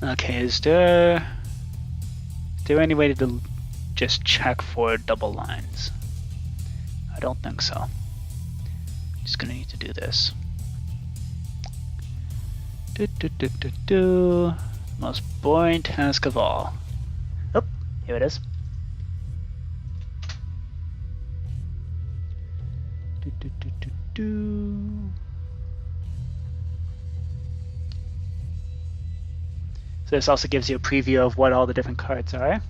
Okay, is there any way to just check for double lines? I don't think so. Just gonna need to do this. Most boring task of all. Oh, here it is. So this also gives you a preview of what all the different cards are.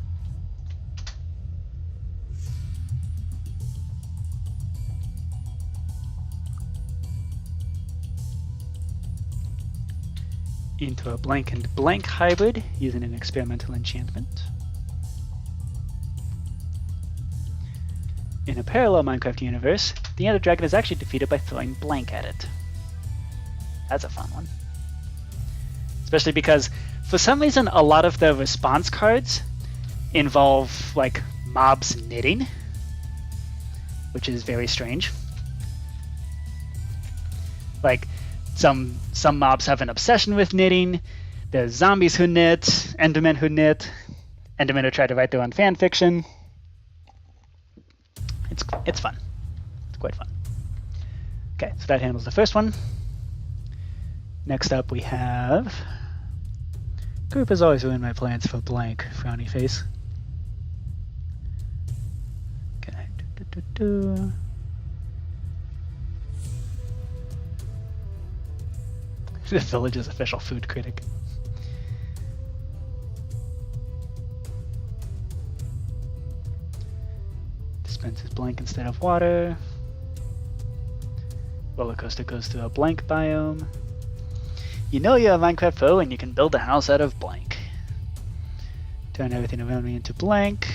Into a blank and blank hybrid using an experimental enchantment. In a parallel Minecraft universe, the Ender Dragon is actually defeated by throwing blank at it. That's a fun one. Especially because, for some reason, a lot of the response cards involve, like, mobs knitting, which is very strange. Like, some mobs have an obsession with knitting. There's zombies who knit, endermen who knit, endermen who try to write their own fan fiction. It's fun. It's quite fun. Okay, so that handles the first one. Next up we have... Group has always ruined my plans for blank, frowny face. Okay. The village's official food critic. Dispenses blank instead of water. Roller coaster goes to a blank biome. You know you're a Minecraft pro and you can build a house out of blank. Turn everything around me into blank.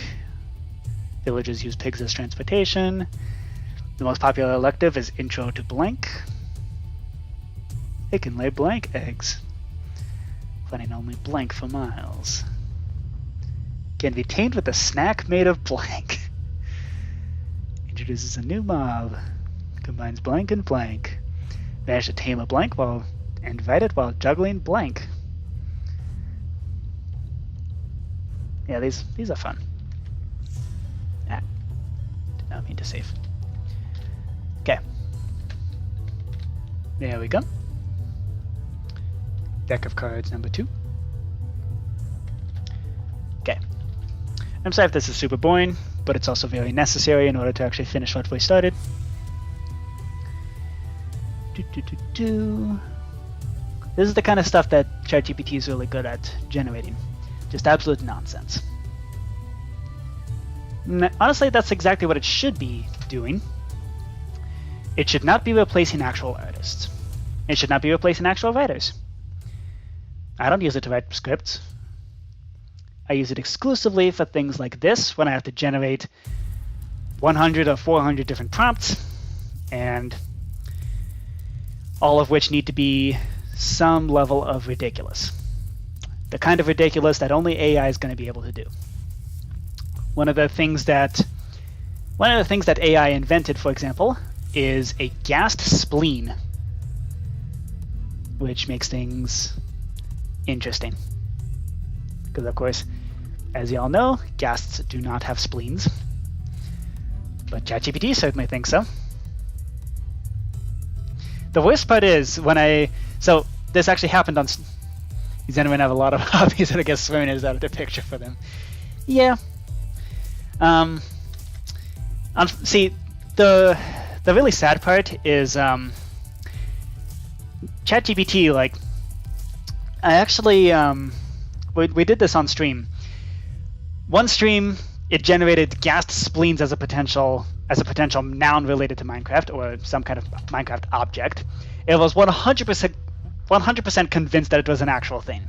Villagers use pigs as transportation. The most popular elective is Intro to Blank. It can lay blank eggs, finding only blank for miles. Can be tamed with a snack made of blank. Introduces a new mob. Combines blank and blank. Managed to tame a blank and fight it while juggling blank. Yeah, these are fun. Ah, did not mean to save. Okay. There we go. Deck of cards number 2. Okay. I'm sorry if this is super boring, but it's also very necessary in order to actually finish what we started. This is the kind of stuff that ChatGPT is really good at generating. Just absolute nonsense. Honestly, that's exactly what it should be doing. It should not be replacing actual artists. It should not be replacing actual writers. I don't use it to write scripts. I use it exclusively for things like this, when I have to generate 100 or 400 different prompts, and all of which need to be some level of ridiculous. The kind of ridiculous that only AI is going to be able to do. One of the things that AI invented, for example, is a gassed spleen, which makes things interesting. Because, of course, as you all know, ghasts do not have spleens. But ChatGPT certainly thinks so. The worst part is so this actually happened on... These anyone have a lot of hobbies, and I guess swimming is out of the picture for them. Yeah. See, the really sad part is ChatGPT. Like, I actually we did this on stream. One stream, it generated gassed spleens as a potential noun related to Minecraft or some kind of Minecraft object. It was 100% convinced that it was an actual thing.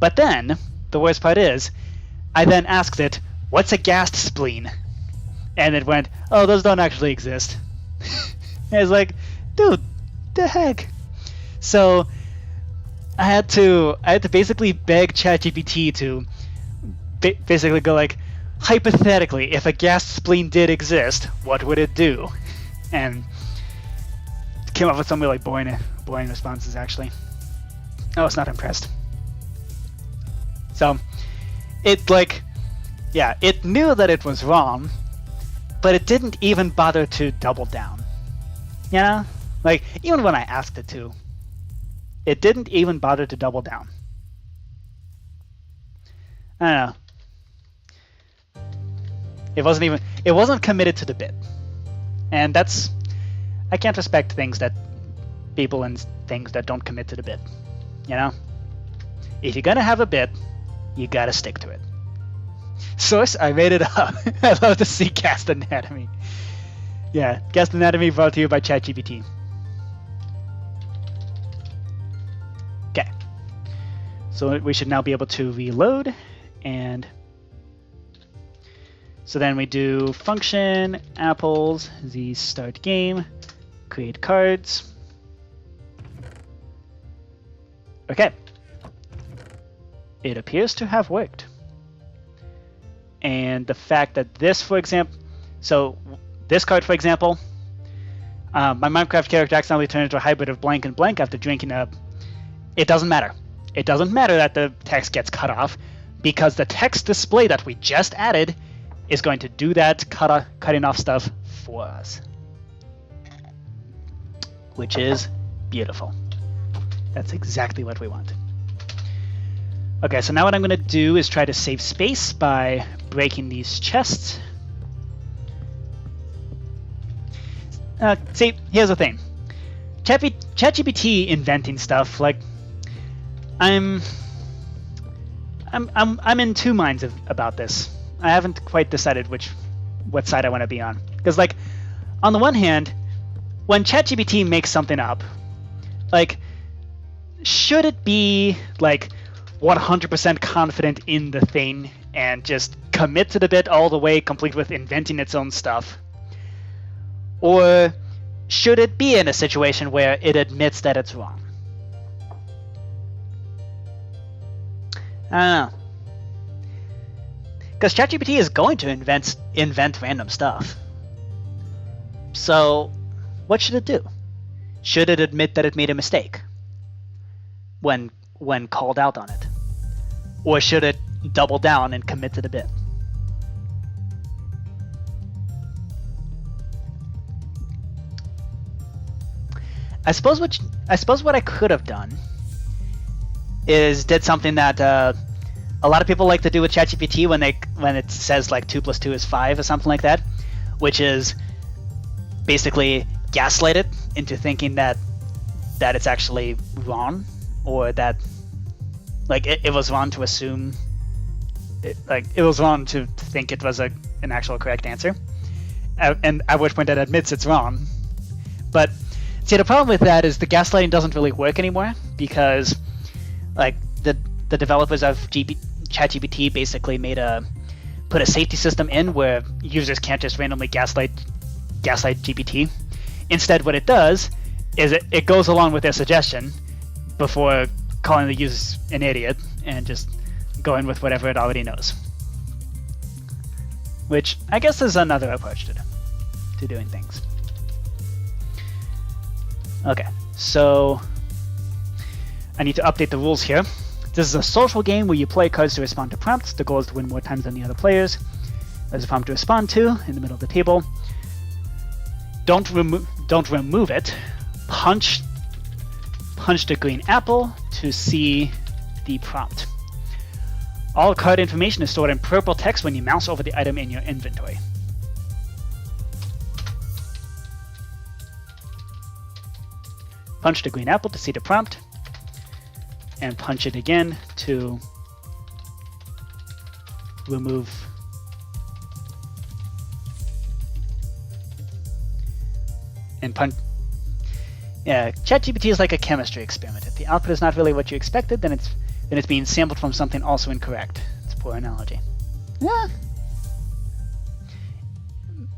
But then the worst part is, I then asked it, "What's a gassed spleen?" And it went, "Oh, those don't actually exist." And it's like, dude, the heck. So I had to basically beg ChatGPT to basically go like, hypothetically, if a gassed spleen did exist, what would it do? And it came up with some really boring responses, actually. I was not impressed. So it it knew that it was wrong, but it didn't even bother to double down. You know? Like, even when I asked it to, it didn't even bother to double down. I don't know. It wasn't committed to the bit. And I can't respect people and things that don't commit to the bit. You know? If you're gonna have a bit, you gotta stick to it. Source, I made it up. I love to see Cast Anatomy. Yeah, Cast Anatomy brought to you by ChatGPT. Okay. So we should now be able to reload, and so then we do function apples z start game, create cards. Okay. It appears to have worked. And the fact that this, for example, so this card, for example, my Minecraft character accidentally turned into a hybrid of blank and blank after drinking it doesn't matter. It doesn't matter that the text gets cut off, because the text display that we just added is going to do that cutting off stuff for us. Which is beautiful. That's exactly what we want. Okay, so now what I'm going to do is try to save space by breaking these chests. See, here's the thing. ChatGPT inventing stuff, like, I'm in two minds about this. I haven't quite decided what side I want to be on. Because, like, on the one hand, when ChatGPT makes something up, like, should it be, like, 100% confident in the thing and just commit to the bit all the way, complete with inventing its own stuff? Or should it be in a situation where it admits that it's wrong? I don't know. Because ChatGPT is going to invent random stuff. So what should it do? Should it admit that it made a mistake when called out on it? Or should it double down and commit to the bit? I suppose what I could have done is did something that a lot of people like to do with ChatGPT when it says like 2 + 2 is 5 or something like that, which is basically gaslight it into thinking that it's actually wrong, or that like it was wrong to assume it was wrong to think it was an actual correct answer, and at which point it admits it's wrong. But see, the problem with that is the gaslighting doesn't really work anymore, because like the developers of ChatGPT basically put a safety system in where users can't just randomly gaslight GPT. Instead, what it does is it goes along with their suggestion before calling the user an idiot and just going with whatever it already knows. Which I guess is another approach to doing things. Okay, so I need to update the rules here. This is a social game where you play cards to respond to prompts. The goal is to win more times than the other players. There's a prompt to respond to in the middle of the table. Don't remove it. Punch the green apple to see the prompt. All card information is stored in purple text when you mouse over the item in your inventory. Punch the green apple to see the prompt, and punch it again to remove and punch. Yeah, ChatGPT is like a chemistry experiment. If the output is not really what you expected, then it's being sampled from something also incorrect. It's a poor analogy. Yeah.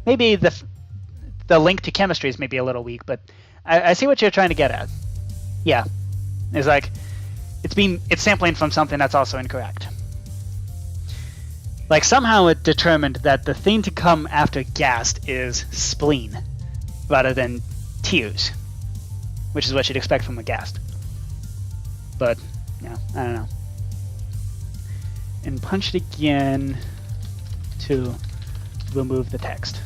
Maybe the link to chemistry is maybe a little weak, but I see what you're trying to get at. Yeah, it's like it's sampling from something that's also incorrect. Like somehow it determined that the thing to come after gast is spleen rather than tears, which is what you'd expect from a gast. But yeah, I don't know. And punch it again to remove the text.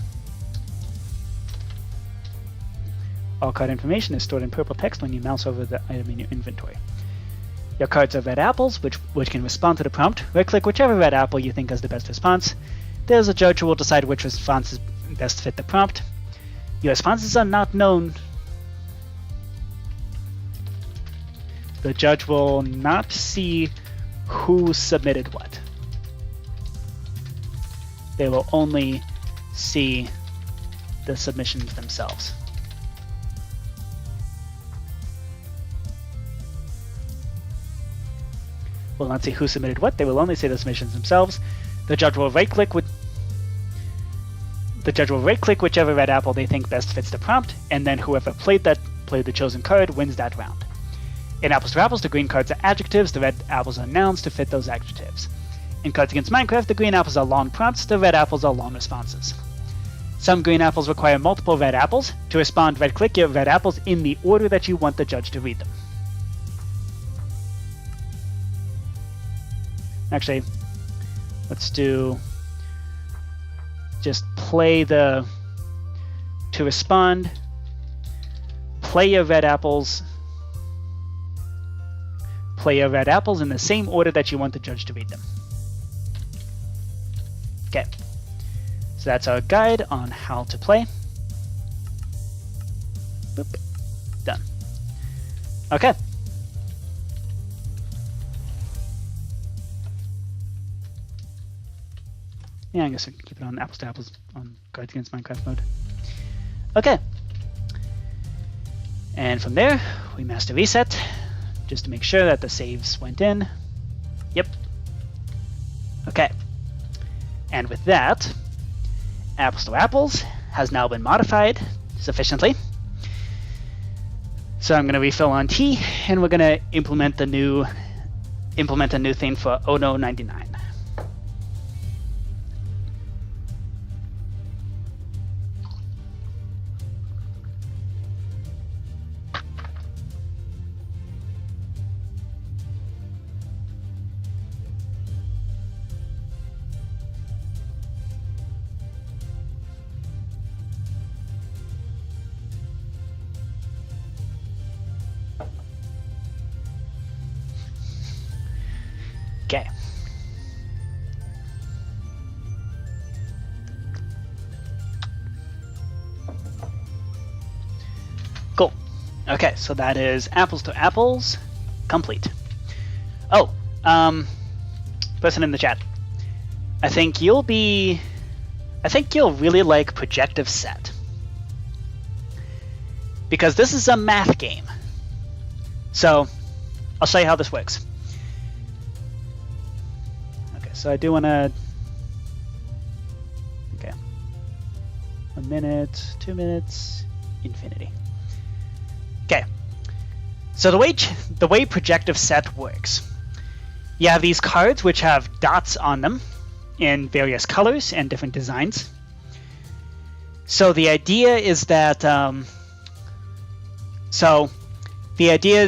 All card information is stored in purple text when you mouse over the item in your inventory. Your cards are red apples, which can respond to the prompt. Right-click whichever red apple you think has the best response. There's a judge who will decide which responses best fit the prompt. Your responses are not known. The judge will not see who submitted what. They will only see the submissions themselves. Will not see who submitted what. They will only see the submissions themselves. The judge will right-click whichever red apple they think best fits the prompt, and then whoever played the chosen card wins that round. In Apples to Apples, the green cards are adjectives, the red apples are nouns to fit those adjectives. In Cards Against Minecraft, the green apples are long prompts, the red apples are long responses. Some green apples require multiple red apples. To respond, right-click your red apples in the order that you want the judge to read them. Actually, let's do just to respond, play your red apples in the same order that you want the judge to read them. Okay, so that's our guide on how to play. Boop. Done. Okay. Yeah, I guess I can keep it on Apples to Apples on Cards Against Minecraft mode. Okay. And from there, we master reset just to make sure that the saves went in. Yep. Okay. And with that, Apples to Apples has now been modified sufficiently. So I'm going to refill on tea, and we're going to implement a new thing for Ono 99. Okay. Cool. Okay, so that is Apples to Apples complete. Oh, person in the chat. I think you'll really like Projective Set. Because this is a math game. So, I'll show you how this works. So I do want to... Okay. 1 minute, 2 minutes, infinity. Okay. So the way projective set works, you have these cards which have dots on them in various colors and different designs. So the idea is that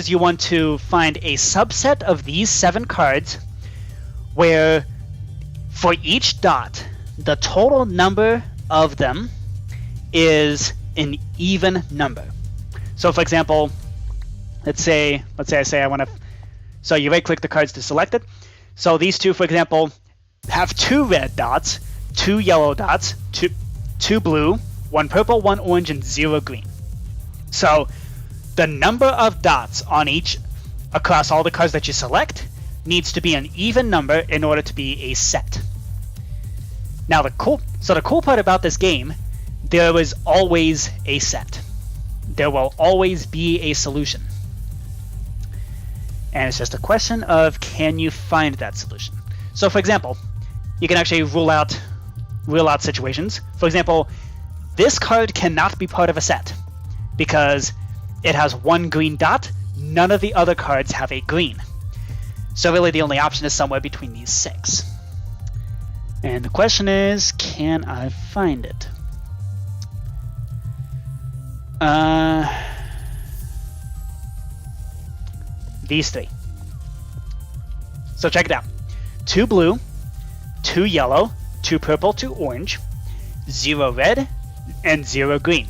you want to find a subset of these 7 cards where for each dot the total number of them is an even number. So for example, let's say I say I want to, so you right click the cards to select it. So these two, for example, have 2 red dots, 2 yellow dots, 2 blue, 1 purple, 1 orange, and 0 green. So the number of dots on each across all the cards that you select needs to be an even number in order to be a set. Now the cool part about this game, there is always a set. There will always be a solution. And it's just a question of, can you find that solution? So for example, you can actually rule out situations. For example, this card cannot be part of a set because it has 1 green dot. None of the other cards have a green. So really the only option is somewhere between these 6. And the question is, can I find it? These 3. So check it out. 2 blue, 2 yellow, 2 purple, 2 orange, 0 red, and 0 green.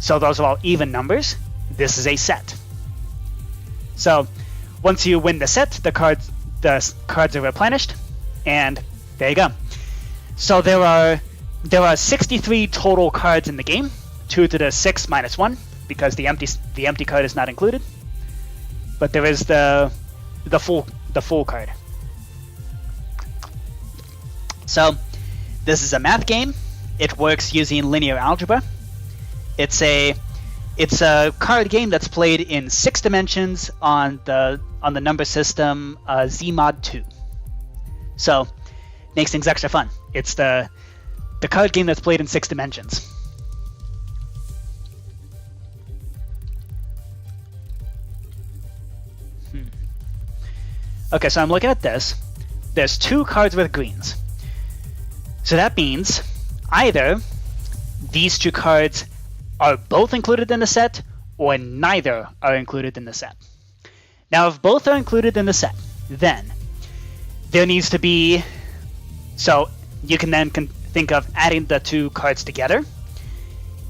So those are all even numbers. This is a set. So once you win the set, the cards are replenished, and there you go. So there are 63 total cards in the game, 2 to the 6 minus 1, because the empty card is not included. But there is the full card. So this is a math game. It works using linear algebra. It's a card game that's played in 6 dimensions on the number system Zmod 2. So makes things extra fun. It's the card game that's played in 6 dimensions. Okay, so I'm looking at this. There's 2 cards with greens. So that means either these 2 cards are both included in the set, or neither are included in the set. Now, if both are included in the set, then there needs to be... So you can then think of adding the 2 cards together,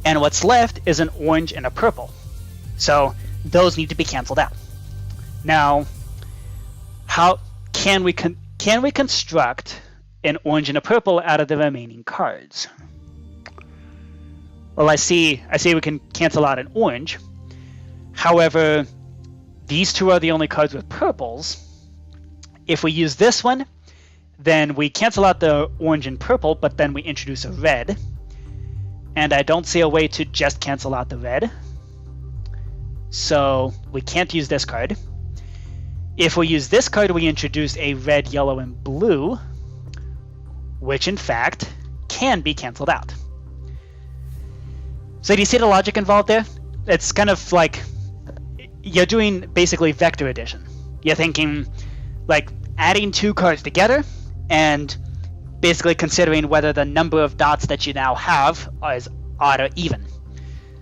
and what's left is an orange and a purple. So those need to be canceled out. Now, how can we construct an orange and a purple out of the remaining cards? Well, I see we can cancel out an orange. However, these 2 are the only cards with purples. If we use this one, then we cancel out the orange and purple, but then we introduce a red. And I don't see a way to just cancel out the red. So we can't use this card. If we use this card, we introduce a red, yellow, and blue, which in fact can be canceled out. So do you see the logic involved there? It's kind of like you're doing basically vector addition. You're thinking like adding 2 cards together and basically considering whether the number of dots that you now have is odd or even.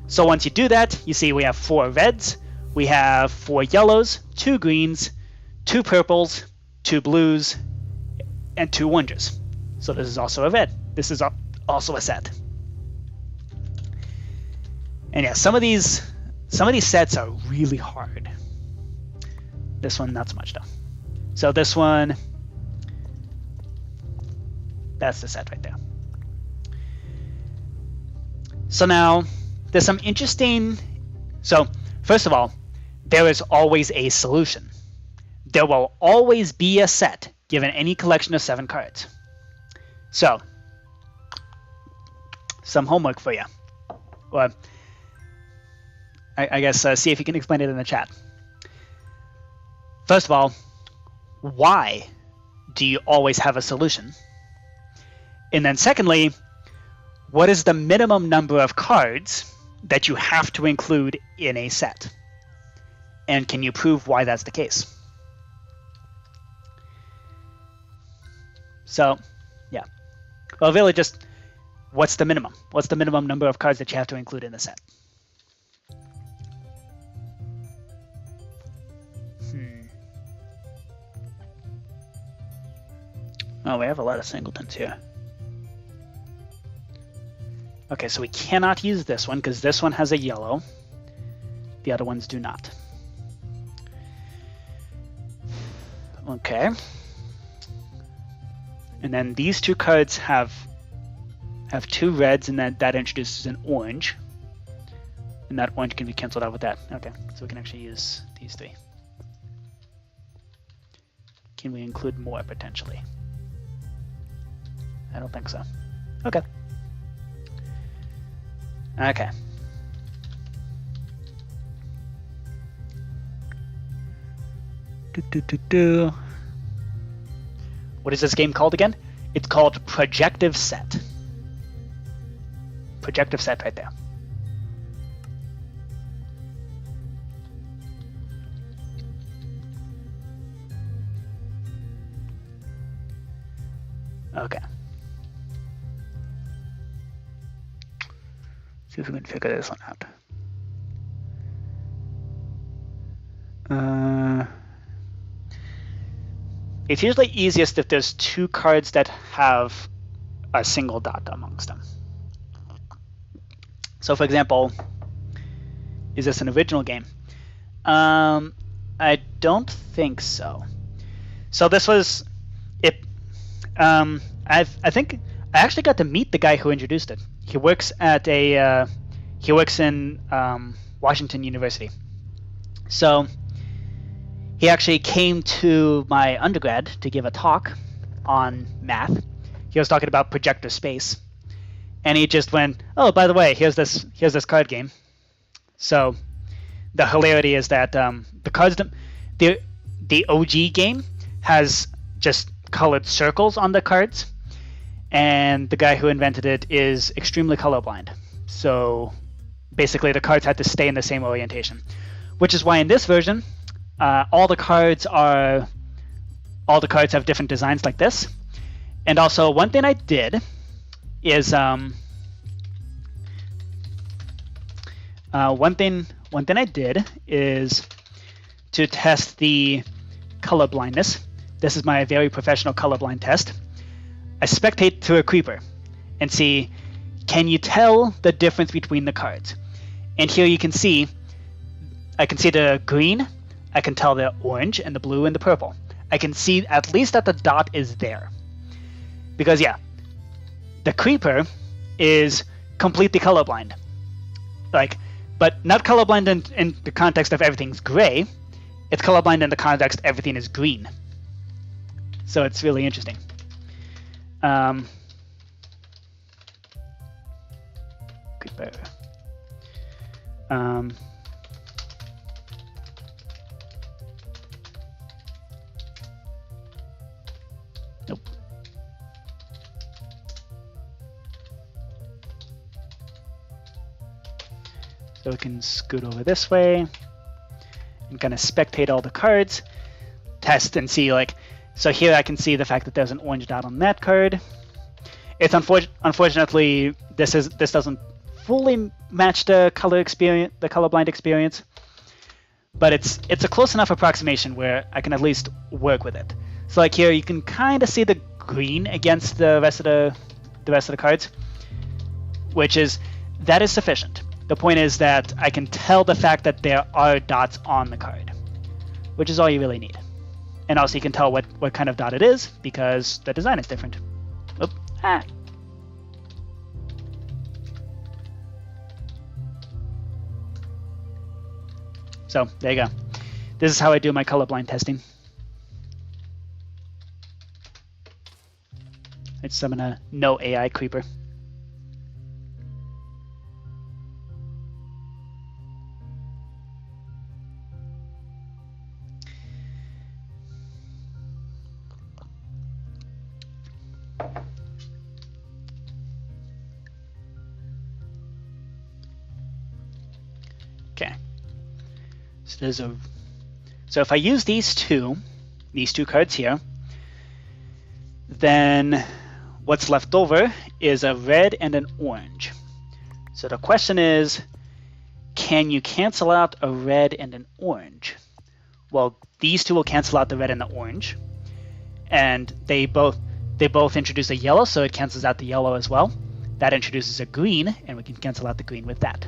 So once you do that, you see we have 4 reds, we have 4 yellows, 2 greens, 2 purples, 2 blues, and 2 oranges. So this is also a red. This is also a set. And yeah, some of these sets are really hard. This one, not so much though. So this one, that's the set right there. So now, there's some interesting... So, first of all, there is always a solution. There will always be a set given any collection of 7 cards. So, some homework for you. Or, I guess, see if you can explain it in the chat. First of all, why do you always have a solution? And then secondly, what is the minimum number of cards that you have to include in a set? And can you prove why that's the case? So, yeah. Well, really just, what's the minimum? What's the minimum number of cards that you have to include in the set? Oh, we have a lot of singletons here. Okay, so we cannot use this one because this one has a yellow. The other ones do not. Okay. And then these two cards have two reds, and that introduces an orange. And that orange can be canceled out with that. Okay, so we can actually use these three. Can we include more potentially? I don't think so. Okay. Okay. What is this game called again? It's called Projective Set. Projective Set right there. Okay. See if we can figure this one out. It's usually easiest if there's two cards that have a single dot amongst them. So, for example, is this an original game? I don't think so. So this was it. I think I actually got to meet the guy who introduced it. He works at he works in Washington University. So he actually came to my undergrad to give a talk on math. He was talking about projector space, and he just went, "Oh, by the way, here's this card game." So the hilarity is that the cards, the OG game has just colored circles on the cards, and the guy who invented it is extremely colorblind. So basically, the cards had to stay in the same orientation, which is why in this version, all the cards have different designs like this. And also, one thing I did is to test the color blindness. This is my very professional colorblind test. I spectate to a creeper and see, can you tell the difference between the cards? And here you can see, I can see the green, I can tell the orange and the blue and the purple. I can see at least that the dot is there. Because yeah, the creeper is completely colorblind. But not colorblind in the context of everything's gray. It's colorblind in the context everything is green. So it's really interesting. Creeper. Nope. So we can scoot over this way and kind of spectate all the cards, test and see so here I can see the fact that there's an orange dot on that card. It's unfortunately this doesn't fully match the colorblind experience, but it's a close enough approximation where I can at least work with it. So here you can kind of see the green against the rest of the cards, that is sufficient. The point is that I can tell the fact that there are dots on the card, which is all you really need. And also you can tell what kind of dot it is because the design is different. Oop. Ah. So there you go. This is how I do my colorblind testing. Let's summon a no AI creeper. Okay. So if I use these two cards here, then what's left over is a red and an orange. So the question is, can you cancel out a red and an orange? Well, these two will cancel out the red and the orange, and they both introduce a yellow, so it cancels out the yellow as well. That introduces a green, and we can cancel out the green with that.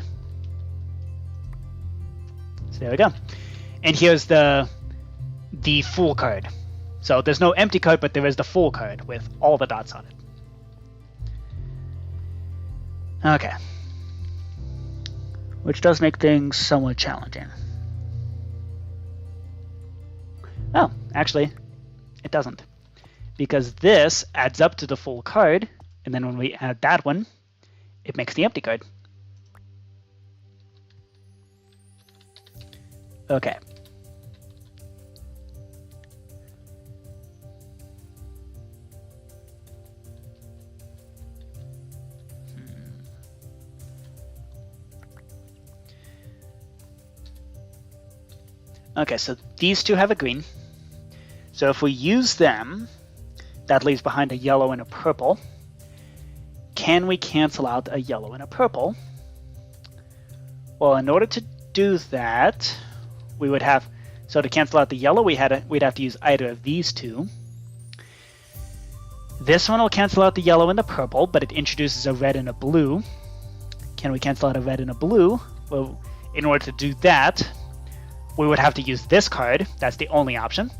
So there we go. And here's the full card. So there's no empty card, but there is the full card with all the dots on it. Okay. Which does make things somewhat challenging. Oh, actually, it doesn't. Because this adds up to the full card, and then when we add that one, it makes the empty card. Okay. Okay, so these two have a green. So if we use them, that leaves behind a yellow and a purple. Can we cancel out a yellow and a purple? Well, in order to do that, we would have, so to cancel out the yellow, we'd have to use either of these two. This one will cancel out the yellow and the purple, but it introduces a red and a blue. Can we cancel out a red and a blue? Well, in order to do that, we would have to use this card. That's the only option.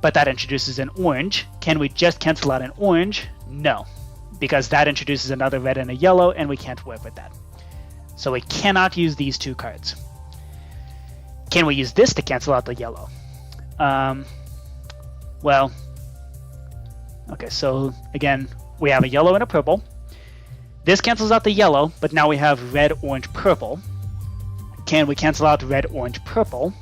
But that introduces an orange. Can we just cancel out an orange? No, because that introduces another red and a yellow, and we can't work with that. So we cannot use these two cards. Can we use this to cancel out the yellow? Well, okay, so again, we have a yellow and a purple. This cancels out the yellow, but now we have red, orange, purple. Can we cancel out red, orange, purple?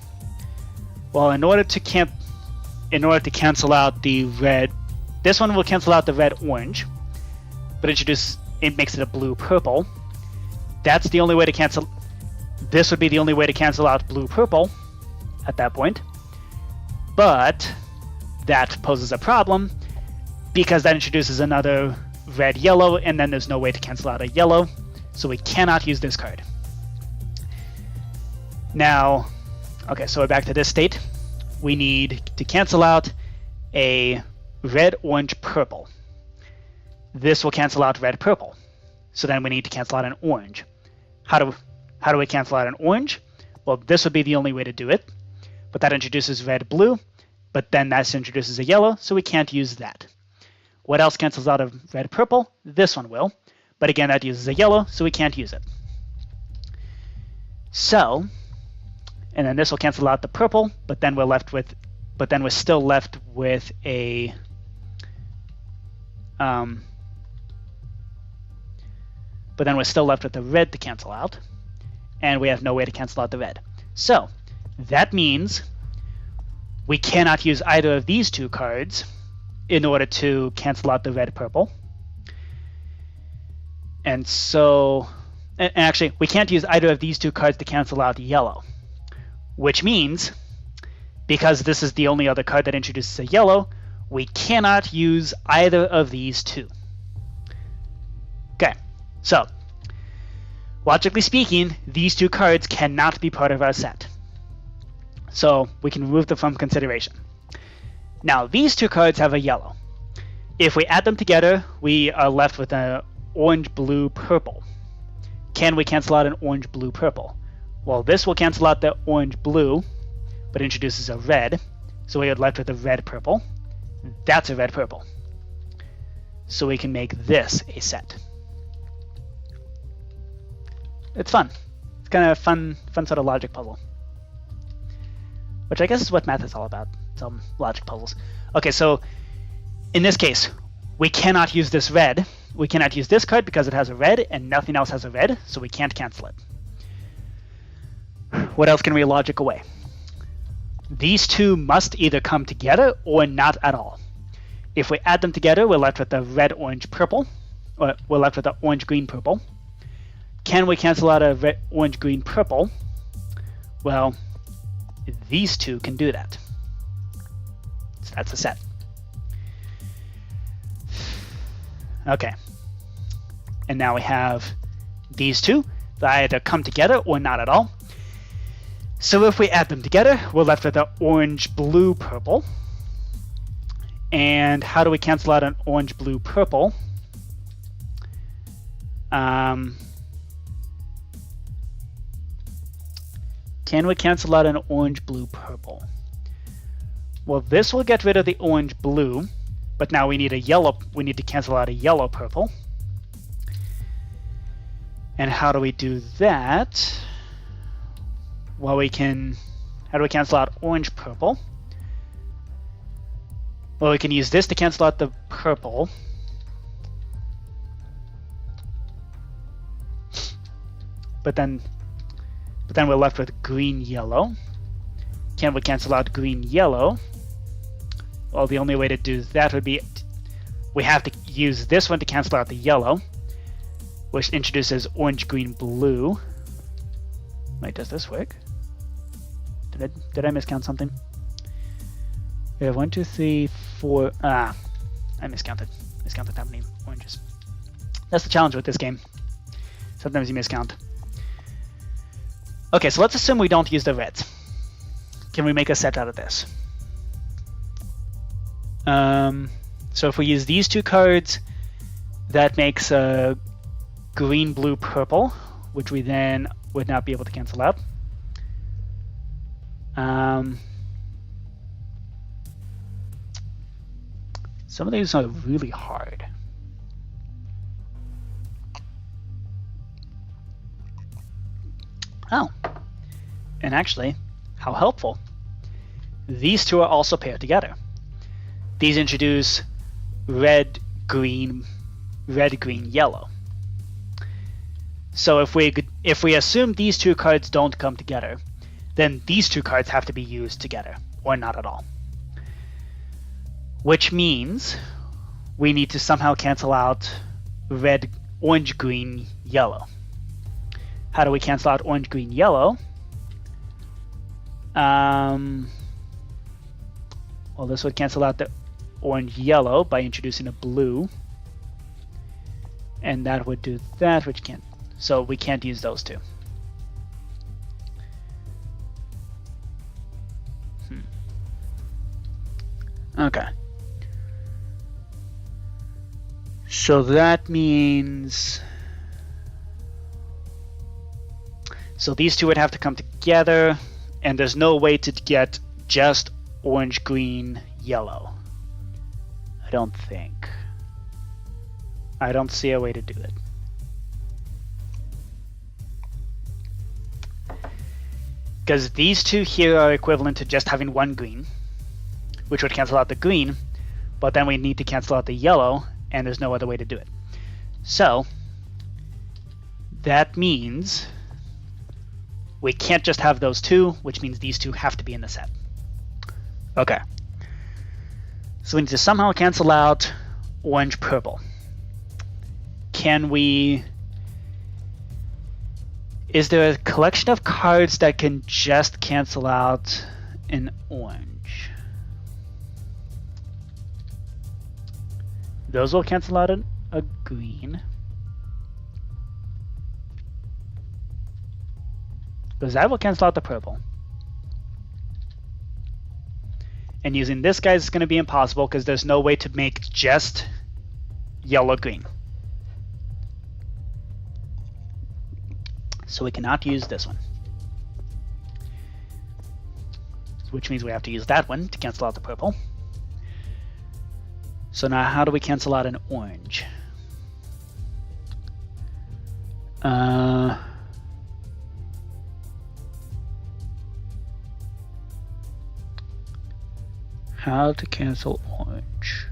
Well, in order to cancel out the red, this one will cancel out the red, orange, but it makes it a blue, purple. That's the only way to cancel. This would be the only way to cancel out blue, purple at that point. But that poses a problem because that introduces another red, yellow, and then there's no way to cancel out a yellow, so we cannot use this card. Now, okay, so we're back to this state. We need to cancel out a red, orange, purple. This will cancel out red, purple. So then we need to cancel out an orange. How do we cancel out an orange? Well, this would be the only way to do it, but that introduces red, blue, but then that introduces a yellow, so we can't use that. What else cancels out of red, purple? This one will, but again, that uses a yellow, so we can't use it. So, and then this will cancel out the purple, but then we're still left with a the red to cancel out, and we have no way to cancel out the red. So that means we cannot use either of these two cards in order to cancel out the red, purple. And so, and actually, we can't use either of these two cards to cancel out yellow, which means, because this is the only other card that introduces a yellow, we cannot use either of these two. Okay, so logically speaking, these two cards cannot be part of our set. So we can remove them from consideration. Now, these two cards have a yellow. If we add them together, we are left with an orange, blue, purple. Can we cancel out an orange, blue, purple? Well, this will cancel out the orange, blue, but introduces a red. So we are left with a red, purple. That's a red, purple. So we can make this a set. It's fun. It's kind of a fun sort of logic puzzle. Which I guess is what math is all about. Some logic puzzles. Okay, so in this case, we cannot use this red. We cannot use this card because it has a red and nothing else has a red, so we can't cancel it. What else can we logic away? These two must either come together or not at all. If we add them together, we're left with the red, orange, purple. Or we're left with the orange, green, purple. Can we cancel out a red, orange, green, purple? Well, these two can do that. So that's a set. Okay. And now we have these two that either come together or not at all. So if we add them together, we're left with an orange, blue, purple. And how do we cancel out an orange, blue, purple? Can we cancel out an orange, blue, purple? Well, this will get rid of the orange, blue, but now we need a yellow. We need to cancel out a yellow, purple. And how do we do that? Well, how do we cancel out orange, purple? Well, we can use this to cancel out the purple. But then we're left with green, yellow. Can we cancel out green, yellow? Well, the only way to do that would be we have to use this one to cancel out the yellow, which introduces orange, green, blue. Wait, does this work? Did I miscount something? We have 1, 2, 3, 4. I miscounted. Miscounted how many oranges. That's the challenge with this game. Sometimes you miscount. Okay, so let's assume we don't use the reds. Can we make a set out of this? So if we use these two cards, that makes a green, blue, purple, which we then would not be able to cancel out. Some of these are really hard. Oh, and actually, how helpful. These two are also paired together. These introduce red, green, yellow. So if we assume these two cards don't come together, then these two cards have to be used together, or not at all. Which means we need to somehow cancel out red, orange, green, yellow. How do we cancel out orange, green, yellow? Well, this would cancel out the orange, yellow by introducing a blue. And that would do that, which can't. So we can't use those two. Okay. So that means... So these two would have to come together, and there's no way to get just orange, green, yellow. I don't think. I don't see a way to do it. Because these two here are equivalent to just having one green, which would cancel out the green, but then we need to cancel out the yellow, and there's no other way to do it. So that means we can't just have those two, which means these two have to be in the set. Okay. So we need to somehow cancel out orange, purple. Can we... Is there a collection of cards that can just cancel out an orange? Those will cancel out a green. Because that will cancel out the purple. And using this guy is going to be impossible because there's no way to make just yellow-green. So we cannot use this one. Which means we have to use that one to cancel out the purple. So now how do we cancel out an orange? How to cancel orange?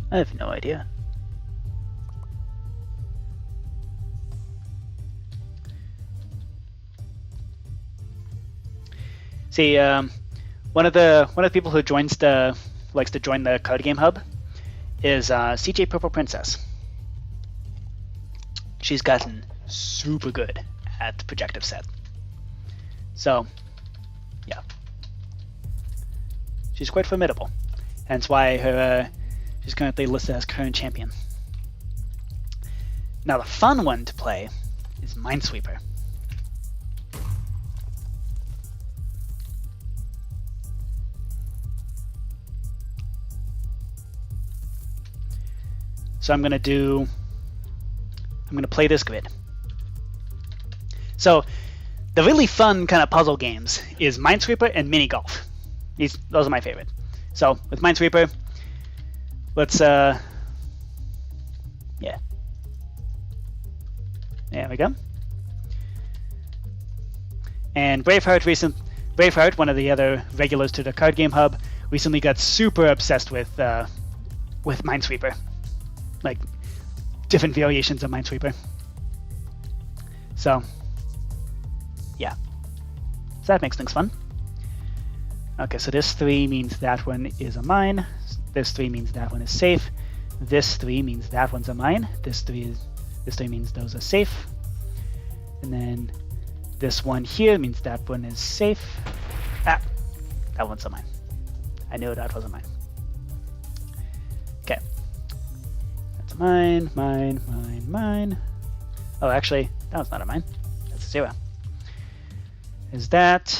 I have no idea. See, one of the people who likes to join the card game hub is CJ Purple Princess. She's gotten super good at projective set. So, yeah, she's quite formidable. Hence why she's currently listed as current champion. Now the fun one to play is Minesweeper. So I'm going to play this grid. So the really fun kind of puzzle games is Minesweeper and Mini Golf. Those are my favorite. So with Minesweeper, let's yeah. There we go. And Braveheart, one of the other regulars to the card game hub, recently got super obsessed with Minesweeper, like different variations of Minesweeper. So yeah, so that makes things fun. Okay, so this 3 means that one is a mine. This 3 means that one is safe. This 3 means that one's a mine. This 3 means those are safe. And then this one here means that one is safe. Ah, that one's a mine. I knew that was a mine. Okay. That's a mine, mine, mine, mine. Oh, actually, that was not a mine. That's a 0. Is that?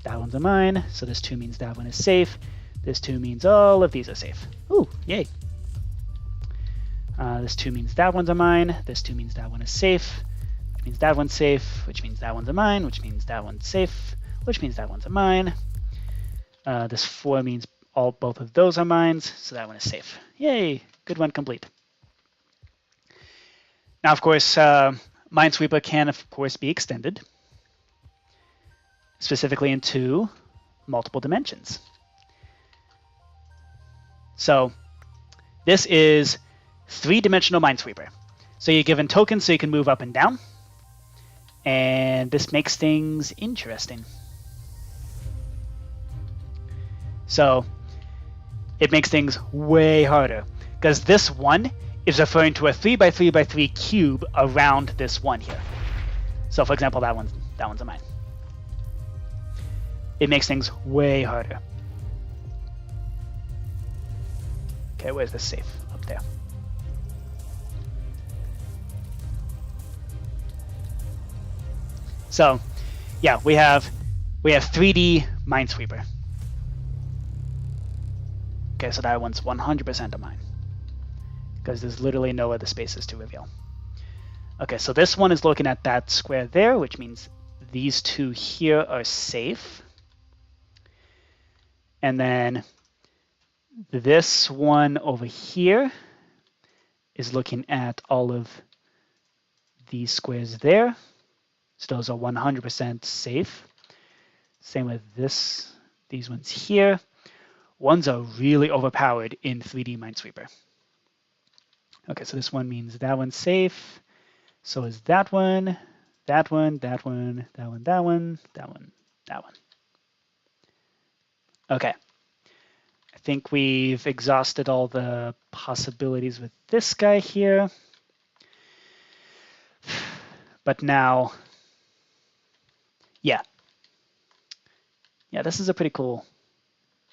That one's a mine, so this 2 means that one is safe. This 2 means all of these are safe. Ooh, yay. This 2 means that one's a mine. This 2 means that one is safe, which means that one's safe, which means that one's a mine, which means that one's safe, which means that one's a mine. This 4 means both of those are mines, so that one is safe. Yay, good one complete. Now, of course, Minesweeper can, of course, be extended, specifically into multiple dimensions. So this is 3-dimensional Minesweeper. So you're given tokens so you can move up and down, and this makes things interesting. So it makes things way harder, because this 1 is referring to a 3x3x3 cube around this 1 here. So for example, that one's a mine. It makes things way harder. Okay, where's the safe? Up there. So, yeah, we have 3D Minesweeper. Okay, so that one's 100% a mine, because there's literally no other spaces to reveal. Okay, so this one is looking at that square there, which means these 2 here are safe. And then this one over here is looking at all of these squares there. So those are 100% safe. Same with these ones here. Ones are really overpowered in 3D Minesweeper. Okay, so this one means that one's safe. So is that one, that one, that one, that one, that one, that one, that one. Okay. I think we've exhausted all the possibilities with this guy here. But now, yeah. Yeah, this is a pretty cool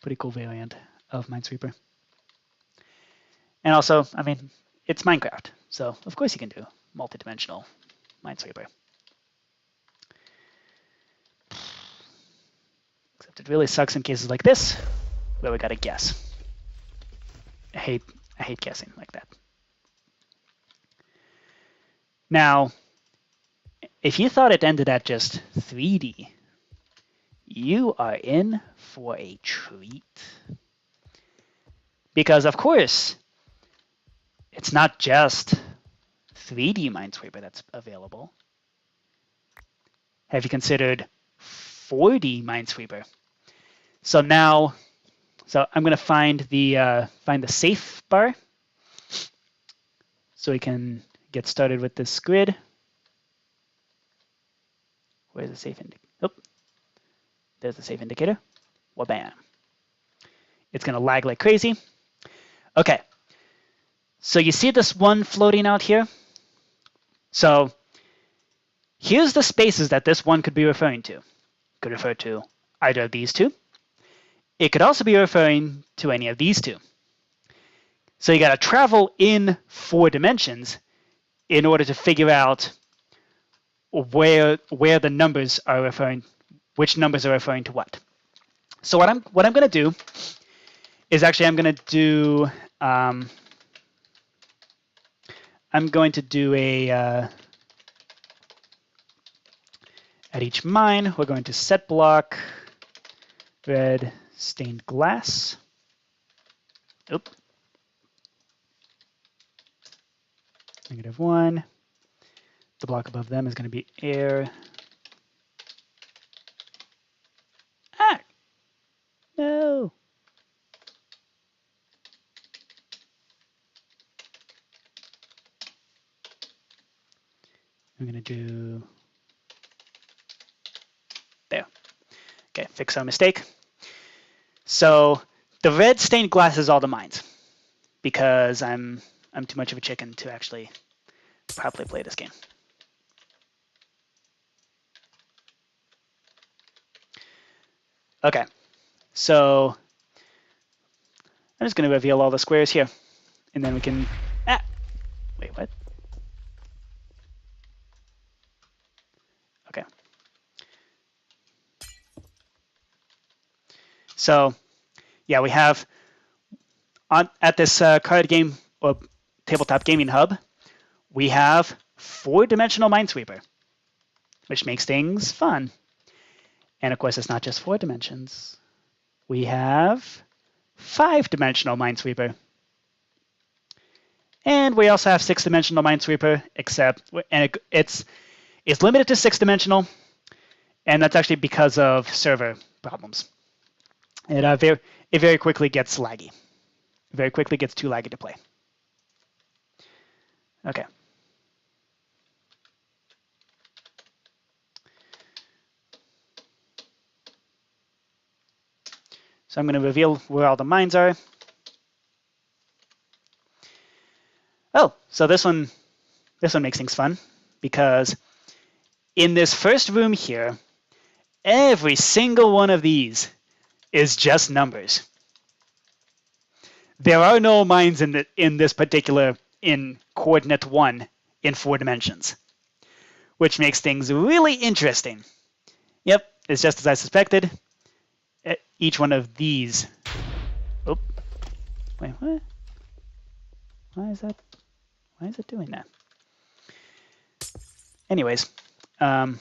variant of Minesweeper. And also, I mean, it's Minecraft, so of course you can do multi-dimensional Minesweeper. Except it really sucks in cases like this, where we gotta guess. I hate guessing like that. Now, if you thought it ended at just 3D, you are in for a treat. Because of course, it's not just 3D Minesweeper that's available. Have you considered 4D Minesweeper? So now, I'm going to find the safe bar, so we can get started with this grid. Where's the safe index? Oop. There's the save indicator. Wabam. It's going to lag like crazy. Okay. So you see this one floating out here? So here's the spaces that this one could be referring to. It could refer to either of these two. It could also be referring to any of these two. So you got to travel in 4 dimensions in order to figure out where the numbers are referring, which numbers are referring to what. So what I'm going to do is actually I'm going to do a at each mine we're going to set block red stained glass. Oop. -1. The block above them is going to be air. Ah! No! I'm going to do there. Okay, fix our mistake. So the red stained glass is all the mines because I'm too much of a chicken to actually properly play this game. Okay, so I'm just going to reveal all the squares here, and then we can. Wait, what? Okay. So, yeah, we have at this card game or tabletop gaming hub, we have 4-dimensional Minesweeper, which makes things fun. And of course, it's not just 4 dimensions. We have 5-dimensional Minesweeper. And we also have 6-dimensional Minesweeper, it's limited to 6-dimensional, and that's actually because of server problems. It very quickly gets laggy. It very quickly gets too laggy to play. Okay. So I'm going to reveal where all the mines are. Oh, so this one makes things fun because in this first room here, every single one of these is just numbers. There are no mines in this particular in coordinate 1 in 4 dimensions, which makes things really interesting. Yep, it's just as I suspected. Each one of these. Oh, wait, what? Why is that? Why is it doing that? Anyways, that's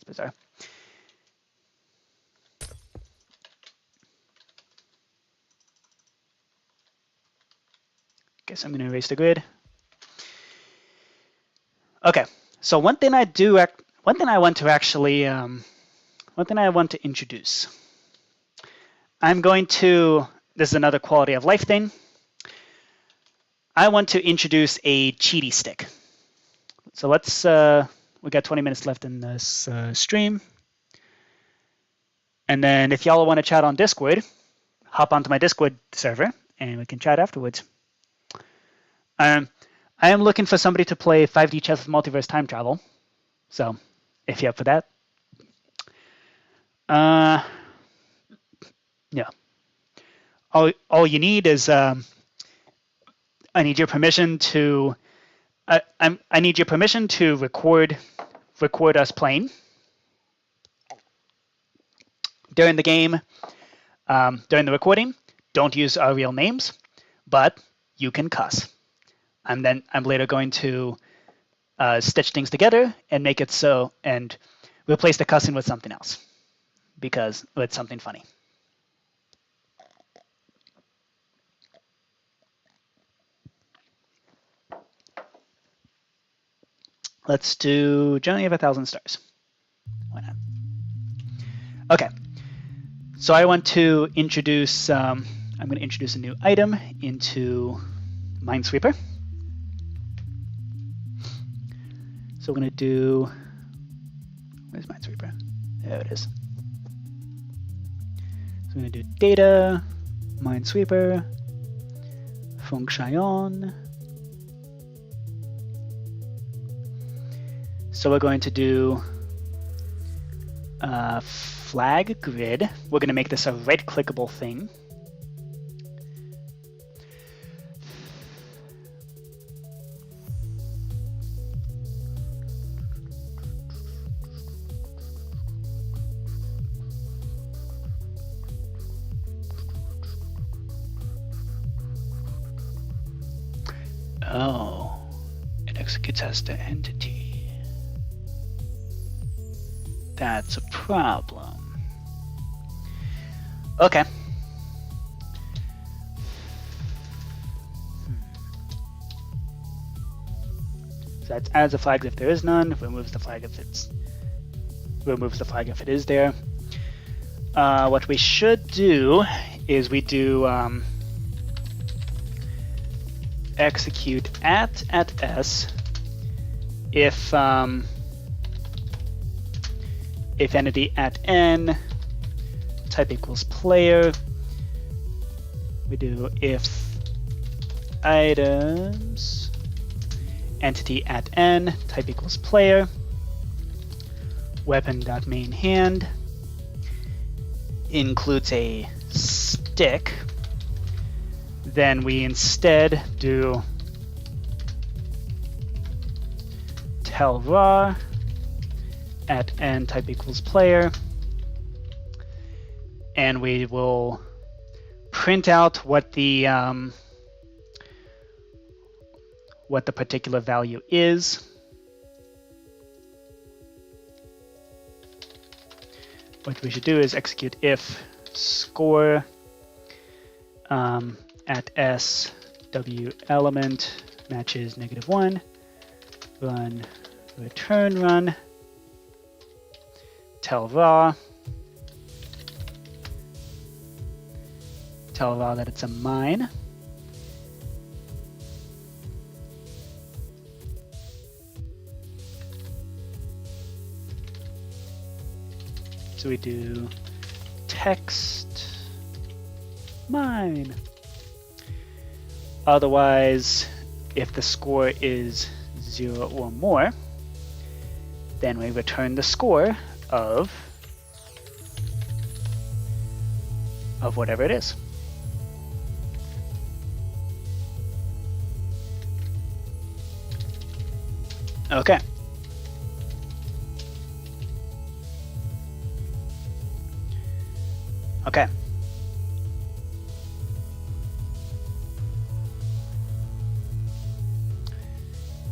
bizarre. Guess I'm going to erase the grid. Okay, so one thing I want to introduce. I'm going to. This is another quality of life thing. I want to introduce a cheaty stick. So let's. We got 20 minutes left in this stream. And then if y'all want to chat on Discord, hop onto my Discord server and we can chat afterwards. I am looking for somebody to play 5D chess with multiverse time travel. So if you're up for that. Yeah. All you need is I need your permission to I need your permission to record us playing during the game. During the recording, don't use our real names, but you can cuss. I'm later going to stitch things together and make it so and replace the cussing with something else because it's something funny. Let's do Journey of 1,000 Stars. Why not? Okay. So I want to introduce, I'm going to introduce a new item into Minesweeper. So we're going to do, where's Minesweeper? There it is. So we're going to do data, Minesweeper, function. So we're going to do flag grid. We're going to make this a right-clickable thing. Oh, it executes as the entity. That's a problem. Okay. So that adds a flag if there is none, removes the flag if it is there. What we should do is we do execute at s if entity at n type equals player. We do if items entity at n type equals player, weapon.main hand includes a stick. Then we instead do tell raw at n type equals player, and we will print out what the particular value is. What we should do is execute if score at s w element matches -1, run return run, tell raw that it's a mine. So we do text mine. Otherwise, if the score is 0 or more, then we return the score of whatever it is. Okay. Okay.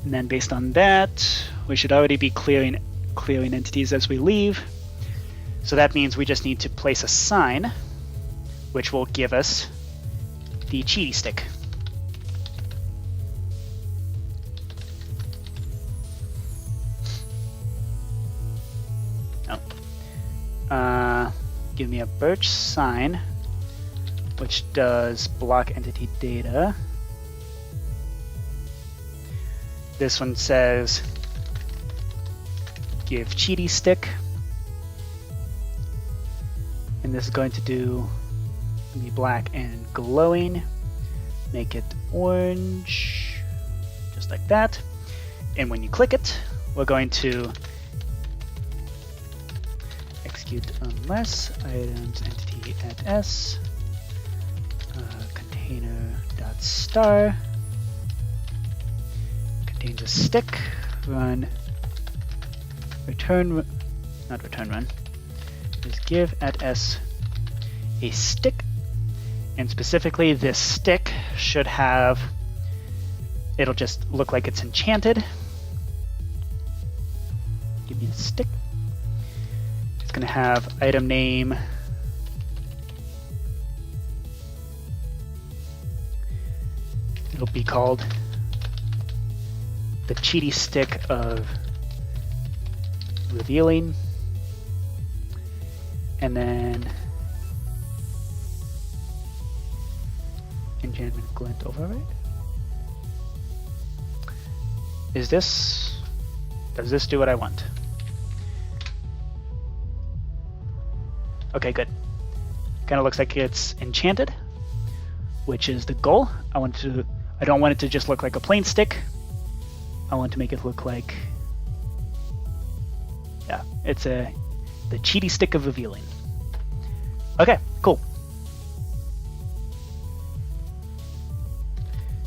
And then based on that, we should already be clearing entities as we leave. So that means we just need to place a sign, which will give us the Cheaty Stick. Give me a birch sign, which does block entity data. This one says give Cheaty Stick, and this is going to do be black and glowing. Make it orange, just like that. And when you click it, we're going to execute unless items entity at s container.star contains a stick, run return, not return run, is give at s a stick, and specifically this stick should have, it'll just look like it's enchanted. Give me a stick. It's going to have item name, it'll be called the Cheaty Stick of Revealing, and then enchantment glint override. Is this Does this do what I want? Okay, good. Kind of looks like it's enchanted, which is the goal. I don't want it to just look like a plain stick. I want to make it look like, yeah, it's the Cheaty Stick of Revealing. Okay, cool.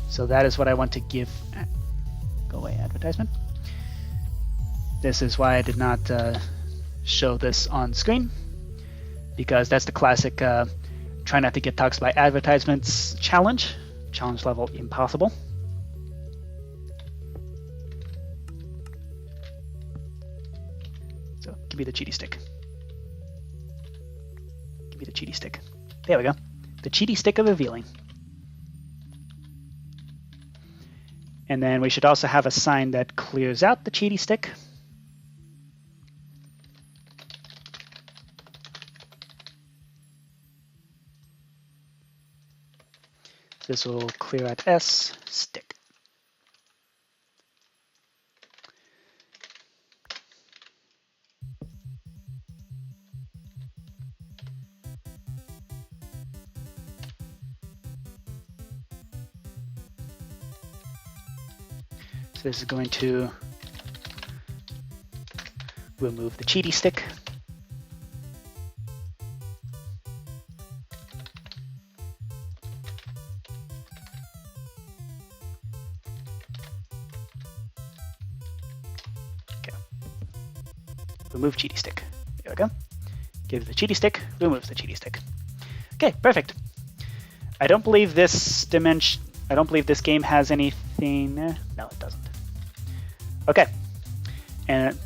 So that is what I want to give. Go away, advertisement. This is why I did not show this on screen, because that's the classic try not to get doxxed by advertisements challenge. Challenge level impossible. So give me the Cheaty Stick. Give me the Cheaty Stick. There we go. The Cheaty Stick of Revealing. And then we should also have a sign that clears out the Cheaty Stick. This will clear out S, stick. So this is going to remove the Cheaty Stick. Remove Cheaty Stick. There we go. Give the Cheaty Stick, removes the Cheaty Stick. Okay, perfect. I don't believe this dimension. I don't believe this game has anything. No, it doesn't. Okay,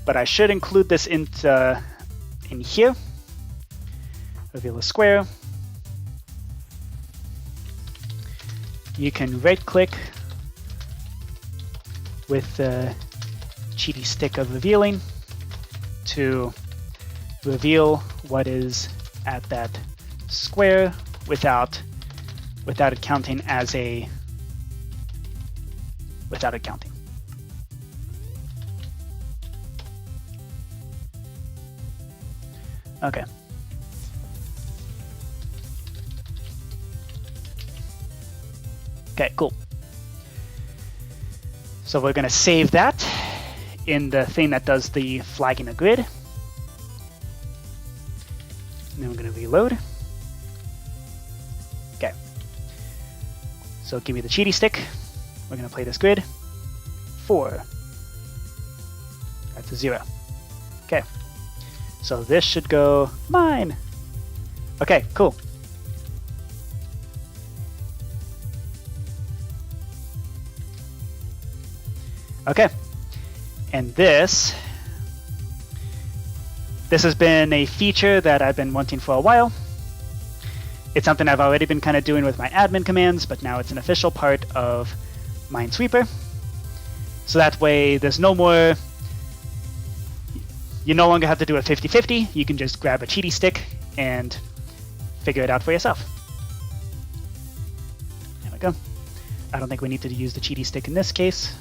but I should include this in here. Reveal a square. You can right-click with the Cheaty Stick of Revealing to reveal what is at that square without it counting as a without it counting. Okay. Okay, cool. So we're going to save that in the thing that does the flagging a grid. And then we're going to reload. Okay. So give me the Cheaty Stick. We're going to play this grid. 4. That's a 0. Okay. So this should go mine. Okay, cool. Okay. And this has been a feature that I've been wanting for a while. It's something I've already been kind of doing with my admin commands, but now it's an official part of Minesweeper. So that way there's no more, you no longer have to do a 50-50. You can just grab a Cheaty Stick and figure it out for yourself. There we go. I don't think we need to use the Cheaty Stick in this case.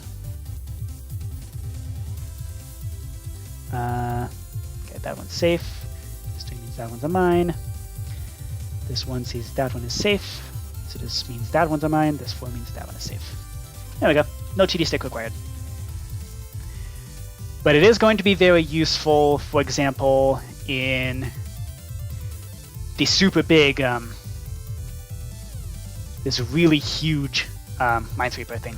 Okay, that one's safe. This thing means that one's a mine. This one sees that one is safe. So this means that one's a mine. This 4 means that one is safe. There we go. No Cheaty Stick required. But it is going to be very useful, for example, in the super big, this really huge Minesweeper thing.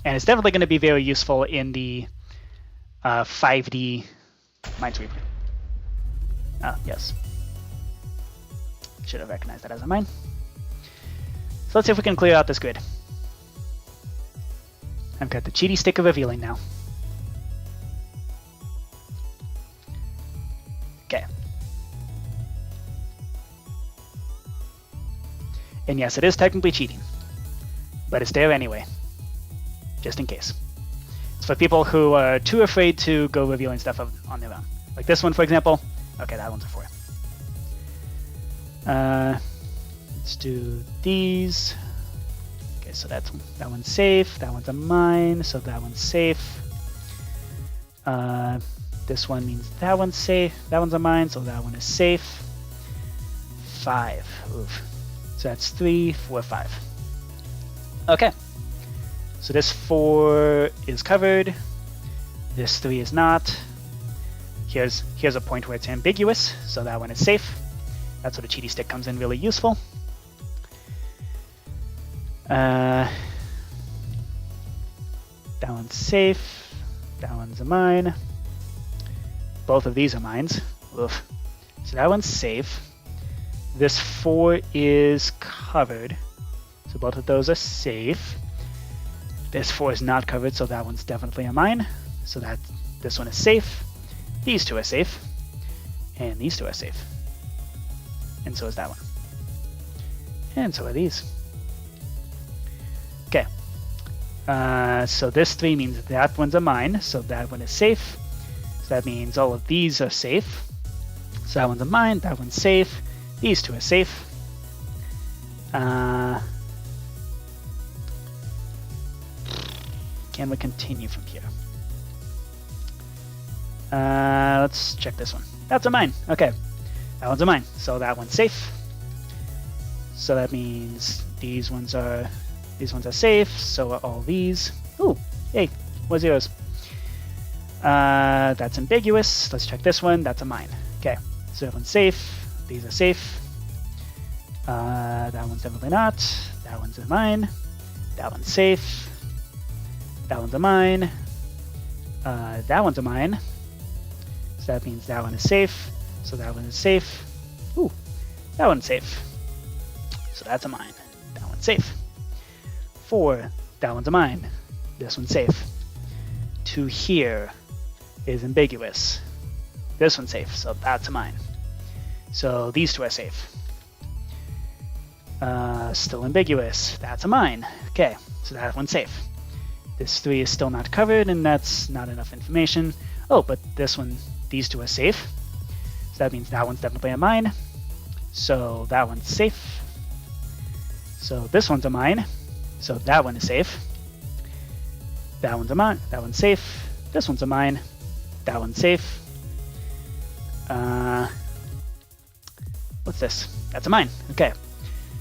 And it's definitely going to be very useful in the 5D Minesweeper. Ah, yes. Should have recognized that as a mine. So let's see if we can clear out this grid. I've got the Cheaty Stick of Revealing now. Okay. And yes, it is technically cheating, but it's there anyway, just in case. It's for people who are too afraid to go revealing stuff on their own. Like this one, for example. Okay, that one's a 4. Let's do these. Okay, so that one's safe, that one's a mine, so that one's safe. This one means that one's safe, that one's a mine, so that one is safe. 5. Oof. So that's 3, 4, 5. Okay. So this 4 is covered. This 3 is not. Here's a point where it's ambiguous, so that one is safe. That's where the cheaty stick comes in really useful. That one's safe. That one's a mine. Both of these are mines. Oof. So that one's safe. This 4 is covered. So both of those are safe. This 4 is not covered, so that one's definitely a mine. So that this one is safe. These 2 are safe. And these 2 are safe. And so is that one. And so are these. Okay. So this 3 means that one's a mine, so that one is safe. So that means all of these are safe. So that one's a mine, that one's safe. These 2 are safe. Can we continue from here? Let's check this one. That's a mine. Okay. That one's a mine. So that one's safe. So that means these ones are safe. So are all these. Ooh, yay. More zeros. That's ambiguous. Let's check this one. That's a mine. Okay. So that one's safe. These are safe. That one's definitely not. That one's a mine. That one's safe. That one's a mine. That one's a mine. So that means that one is safe. So that one is safe. Ooh, that one's safe. So that's a mine. That one's safe. 4, that one's a mine. This one's safe. 2 here is ambiguous. This one's safe, so that's a mine. So these 2 are safe. Still ambiguous. That's a mine. Okay, so that one's safe. This 3 is still not covered, and that's not enough information. Oh, but this one, these 2 are safe. So that means that one's definitely a mine. So that one's safe. So this one's a mine. So that one is safe. That one's a mine. That one's safe. This one's a mine. That one's safe. What's this? That's a mine. Okay.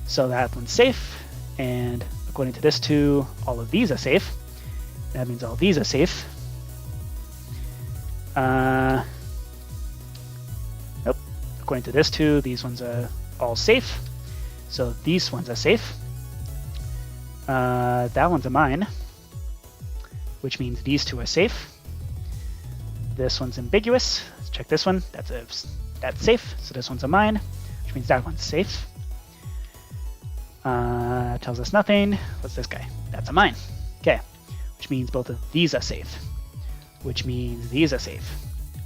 So that one's safe. And according to this 2, all of these are safe. That means all these are safe. Nope. According to this 2, these ones are all safe. So these ones are safe. That one's a mine, which means these 2 are safe. This one's ambiguous. Let's check this one. That's safe. So this one's a mine, which means that one's safe. Tells us nothing. What's this guy? That's a mine. Okay. Which means both of these are safe. Which means these are safe.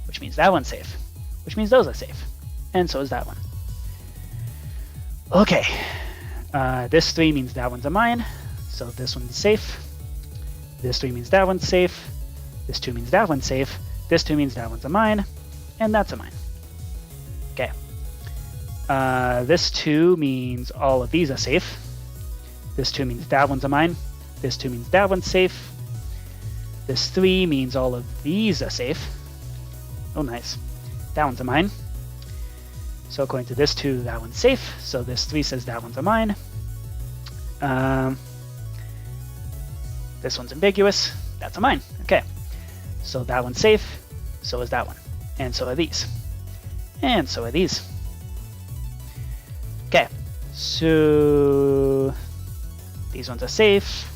Which means that one's safe. Which means those are safe. And so is that one. Okay. This 3 means that one's a mine. So this one's safe. This 3 means that one's safe. This 2 means that one's safe. This 2 means that one's a mine. And that's a mine. Okay. This 2 means all of these are safe. This 2 means that one's a mine. This 2 means that one's safe. This 3 means all of these are safe. Oh, nice. That one's a mine. So according to this 2, that one's safe. So this 3 says that one's a mine. This one's ambiguous. That's a mine. Okay. So that one's safe. So is that one. And so are these. And so are these. Okay. So these ones are safe.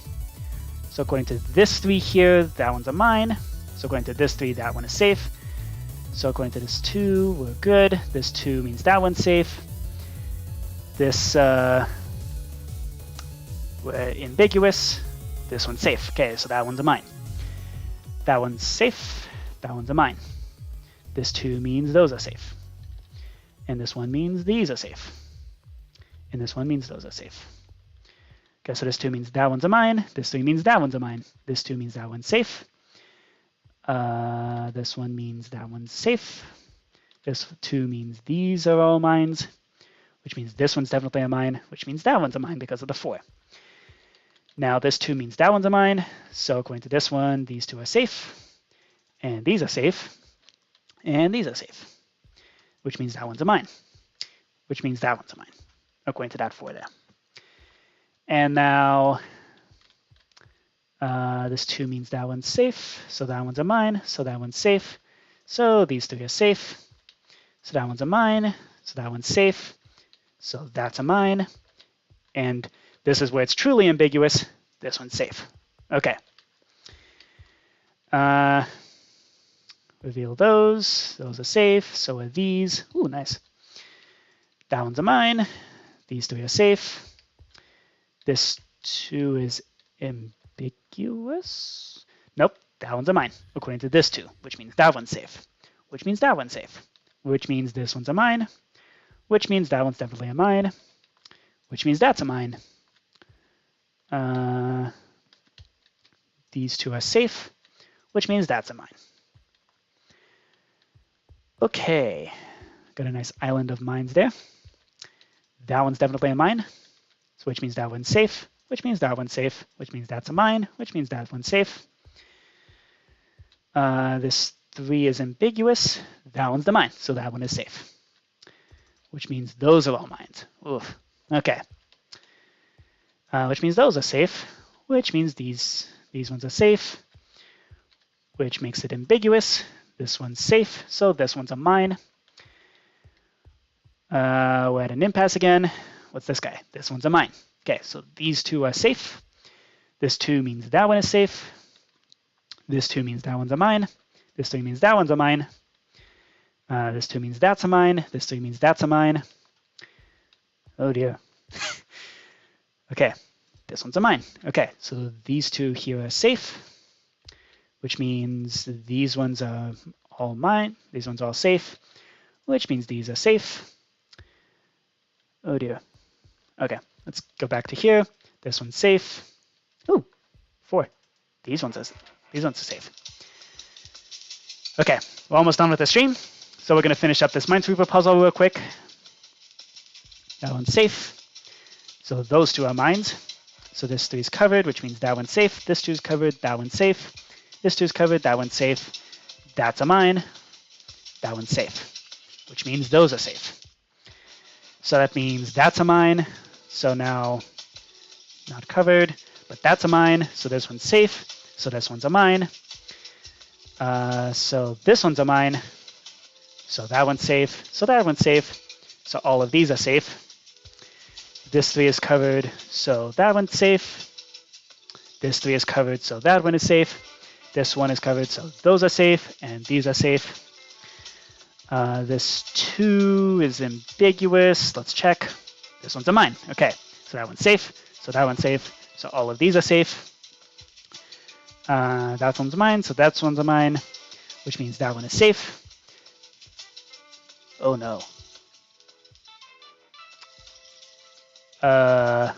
So according to this 3 here, that one's a mine. So according to this 3, that one is safe. So according to this 2, we're good. This 2 means that one's safe. This we're ambiguous. This one's safe. Okay, so that one's a mine. That one's safe. That one's a mine. This 2 means those are safe. And this 1 means these are safe. And this 1 means those are safe. Okay, so this 2 means that one's a mine. This 3 means that one's a mine. This 2 means that one's safe. This 1 means that one's safe. This 2 means these are all mines, which means this one's definitely a mine, which means that one's a mine because of the 4. Now this 2 means that one's a mine. So according to this one, these 2 are safe. And these are safe. And these are safe. Which means that one's a mine. Which means that one's a mine. According to that 4 there. And now this 2 means that one's safe. So that one's a mine. So that one's safe. So these 3 are safe. So that one's a mine. So that one's safe. So that's a mine. And this is where it's truly ambiguous. This one's safe. Okay. Reveal those. Those are safe. So are these. Ooh, nice. That one's a mine. These 3 are safe. This 2 is ambiguous. Nope, that one's a mine, according to this 2, which means that one's safe. Which means that one's safe. Which means this one's a mine. Which means that one's definitely a mine. Which means that's a mine. These 2 are safe, which means that's a mine. Okay, got a nice island of mines there. That one's definitely a mine, so which means that one's safe, which means that one's safe, which means that's a mine, which means that one's safe. This 3 is ambiguous. That one's the mine, so that one is safe. Which means those are all mines. Oof. Okay. Which means those are safe, which means these ones are safe, which makes it ambiguous. This one's safe, so this one's a mine. We're at an impasse again. What's this guy? This one's a mine. Okay, so these 2 are safe. This 2 means that one is safe. This 2 means that one's a mine. This 3 means that one's a mine. This 2 means that's a mine. This 3 means that's a mine. Oh dear. Okay, this one's a mine. Okay, so these 2 here are safe, which means these ones are all mine. These ones are all safe, which means these are safe. Oh dear. Okay, let's go back to here. This one's safe. Ooh, 4. These ones are safe. Okay, we're almost done with the stream. So we're going to finish up this Minesweeper puzzle real quick. That one's safe. So those 2 are mines. So this 3 is covered, which means that one's safe. This 2 is covered, that one's safe. This 2 is covered, that one's safe. That's a mine. That one's safe, which means those are safe. So that means that's a mine. So now not covered, but that's a mine. So this one's safe. So this one's a mine. So this one's a mine. So that one's safe. So that one's safe. So all of these are safe. This 3 is covered, so that one's safe. This 3 is covered, so that one is safe. This 1 is covered, so those are safe, and these are safe. This 2 is ambiguous. Let's check. This one's a mine. Okay, so that one's safe. So that one's safe. So all of these are safe. That one's a mine, so that one's a mine, which means that one is safe. Oh no. Oh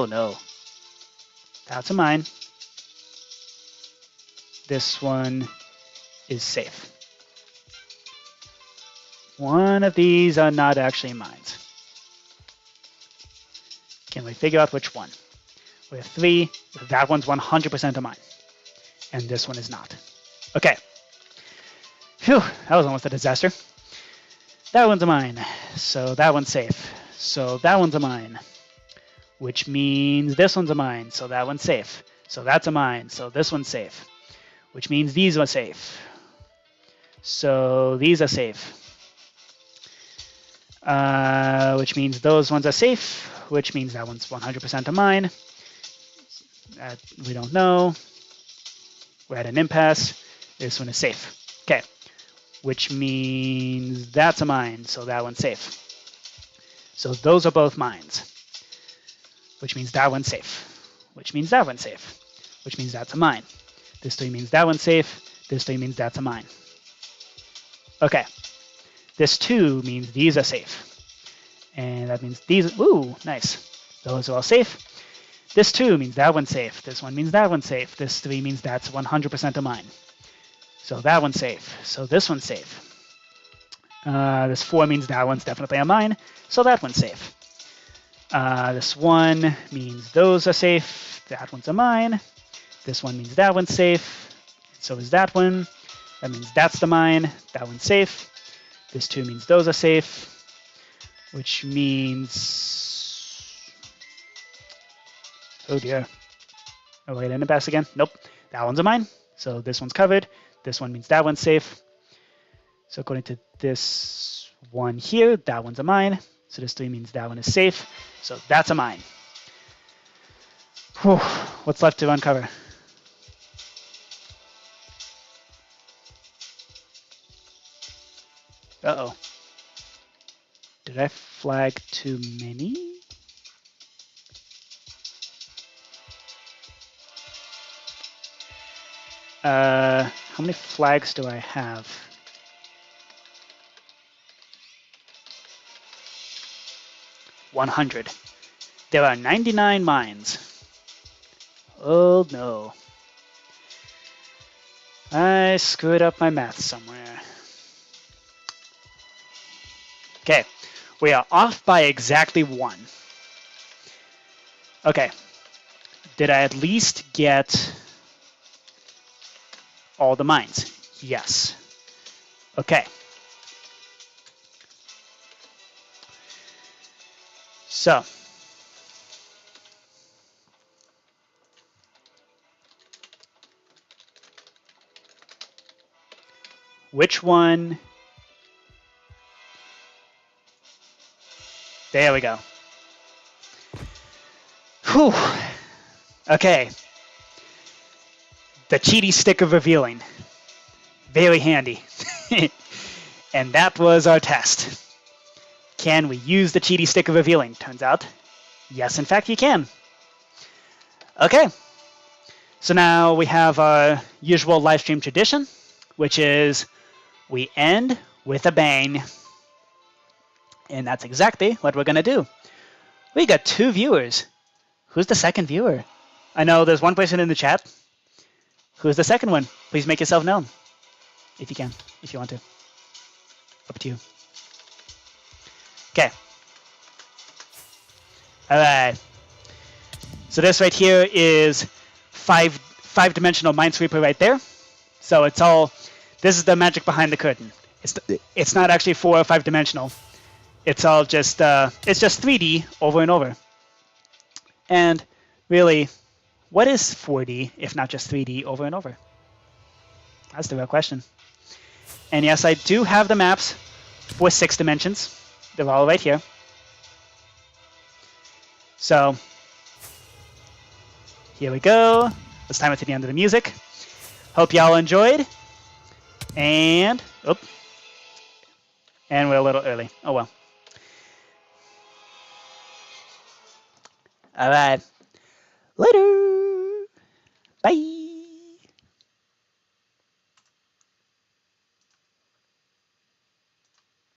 no. That's a mine. This one is safe. One of these are not actually mines. Can we figure out which one? We have 3. That one's 100% a mine. And this one is not. Okay. Phew, that was almost a disaster. That one's a mine, so that one's safe. So that one's a mine, which means this one's a mine, so that one's safe. So that's a mine, so this one's safe, which means these are safe. So these are safe, which means those ones are safe, which means that one's 100% a mine. We don't know. We're at an impasse. This one is safe. Okay. Which means that's a mine, so that one's safe. So those are both mines, which means that one's safe, which means that one's safe, which means that's a mine. This 3 means that one's safe. This 3 means that's a mine. Okay. This 2 means these are safe. And that means these, ooh, nice. Those are all safe. This 2 means that one's safe. This 1 means that one's safe. This 3 means that's 100% a mine. So that one's safe. So this one's safe. This 4 means that one's definitely a mine. So that one's safe. This one means those are safe. That one's a mine. This one means that one's safe. So is that one. That means that's the mine. That one's safe. This 2 means those are safe, which means... Oh dear. Oh wait, in a pass again? Nope. That one's a mine. So this one's covered. This one means that one's safe. So according to this one here, that one's a mine. So this 3 means that one is safe. So that's a mine. Whew. What's left to uncover? Uh-oh. Did I flag too many? How many flags do I have? $100. There are 99 mines. Oh no. I screwed up my math somewhere. Okay, we are off by exactly 1. Okay, did I at least get all the mines? Yes. Okay. So, which one? There we go. Whew. Okay. The Cheaty Stick of Revealing. Very handy. And that was our test. Can we use the Cheaty Stick of Revealing? Turns out, yes, in fact, you can. Okay. So now we have our usual live stream tradition, which is we end with a bang. And that's exactly what we're going to do. We got 2 viewers. Who's the second viewer? I know there's one person in the chat. Who's the second one? Please make yourself known. If you can, if you want to. Up to you. Okay. All right. So this right here is five-dimensional Minesweeper right there. So it's all, this is the magic behind the curtain. It's not actually 4 or 5-dimensional. It's all just, it's just 3D over and over. And really, what is 4D if not just 3D over and over? That's the real question. And yes, I do have the maps for 6 dimensions. They're all right here. So here we go. Let's time it to the end of the music. Hope y'all enjoyed. And, and we're a little early. Oh well. All right. Later. Bye.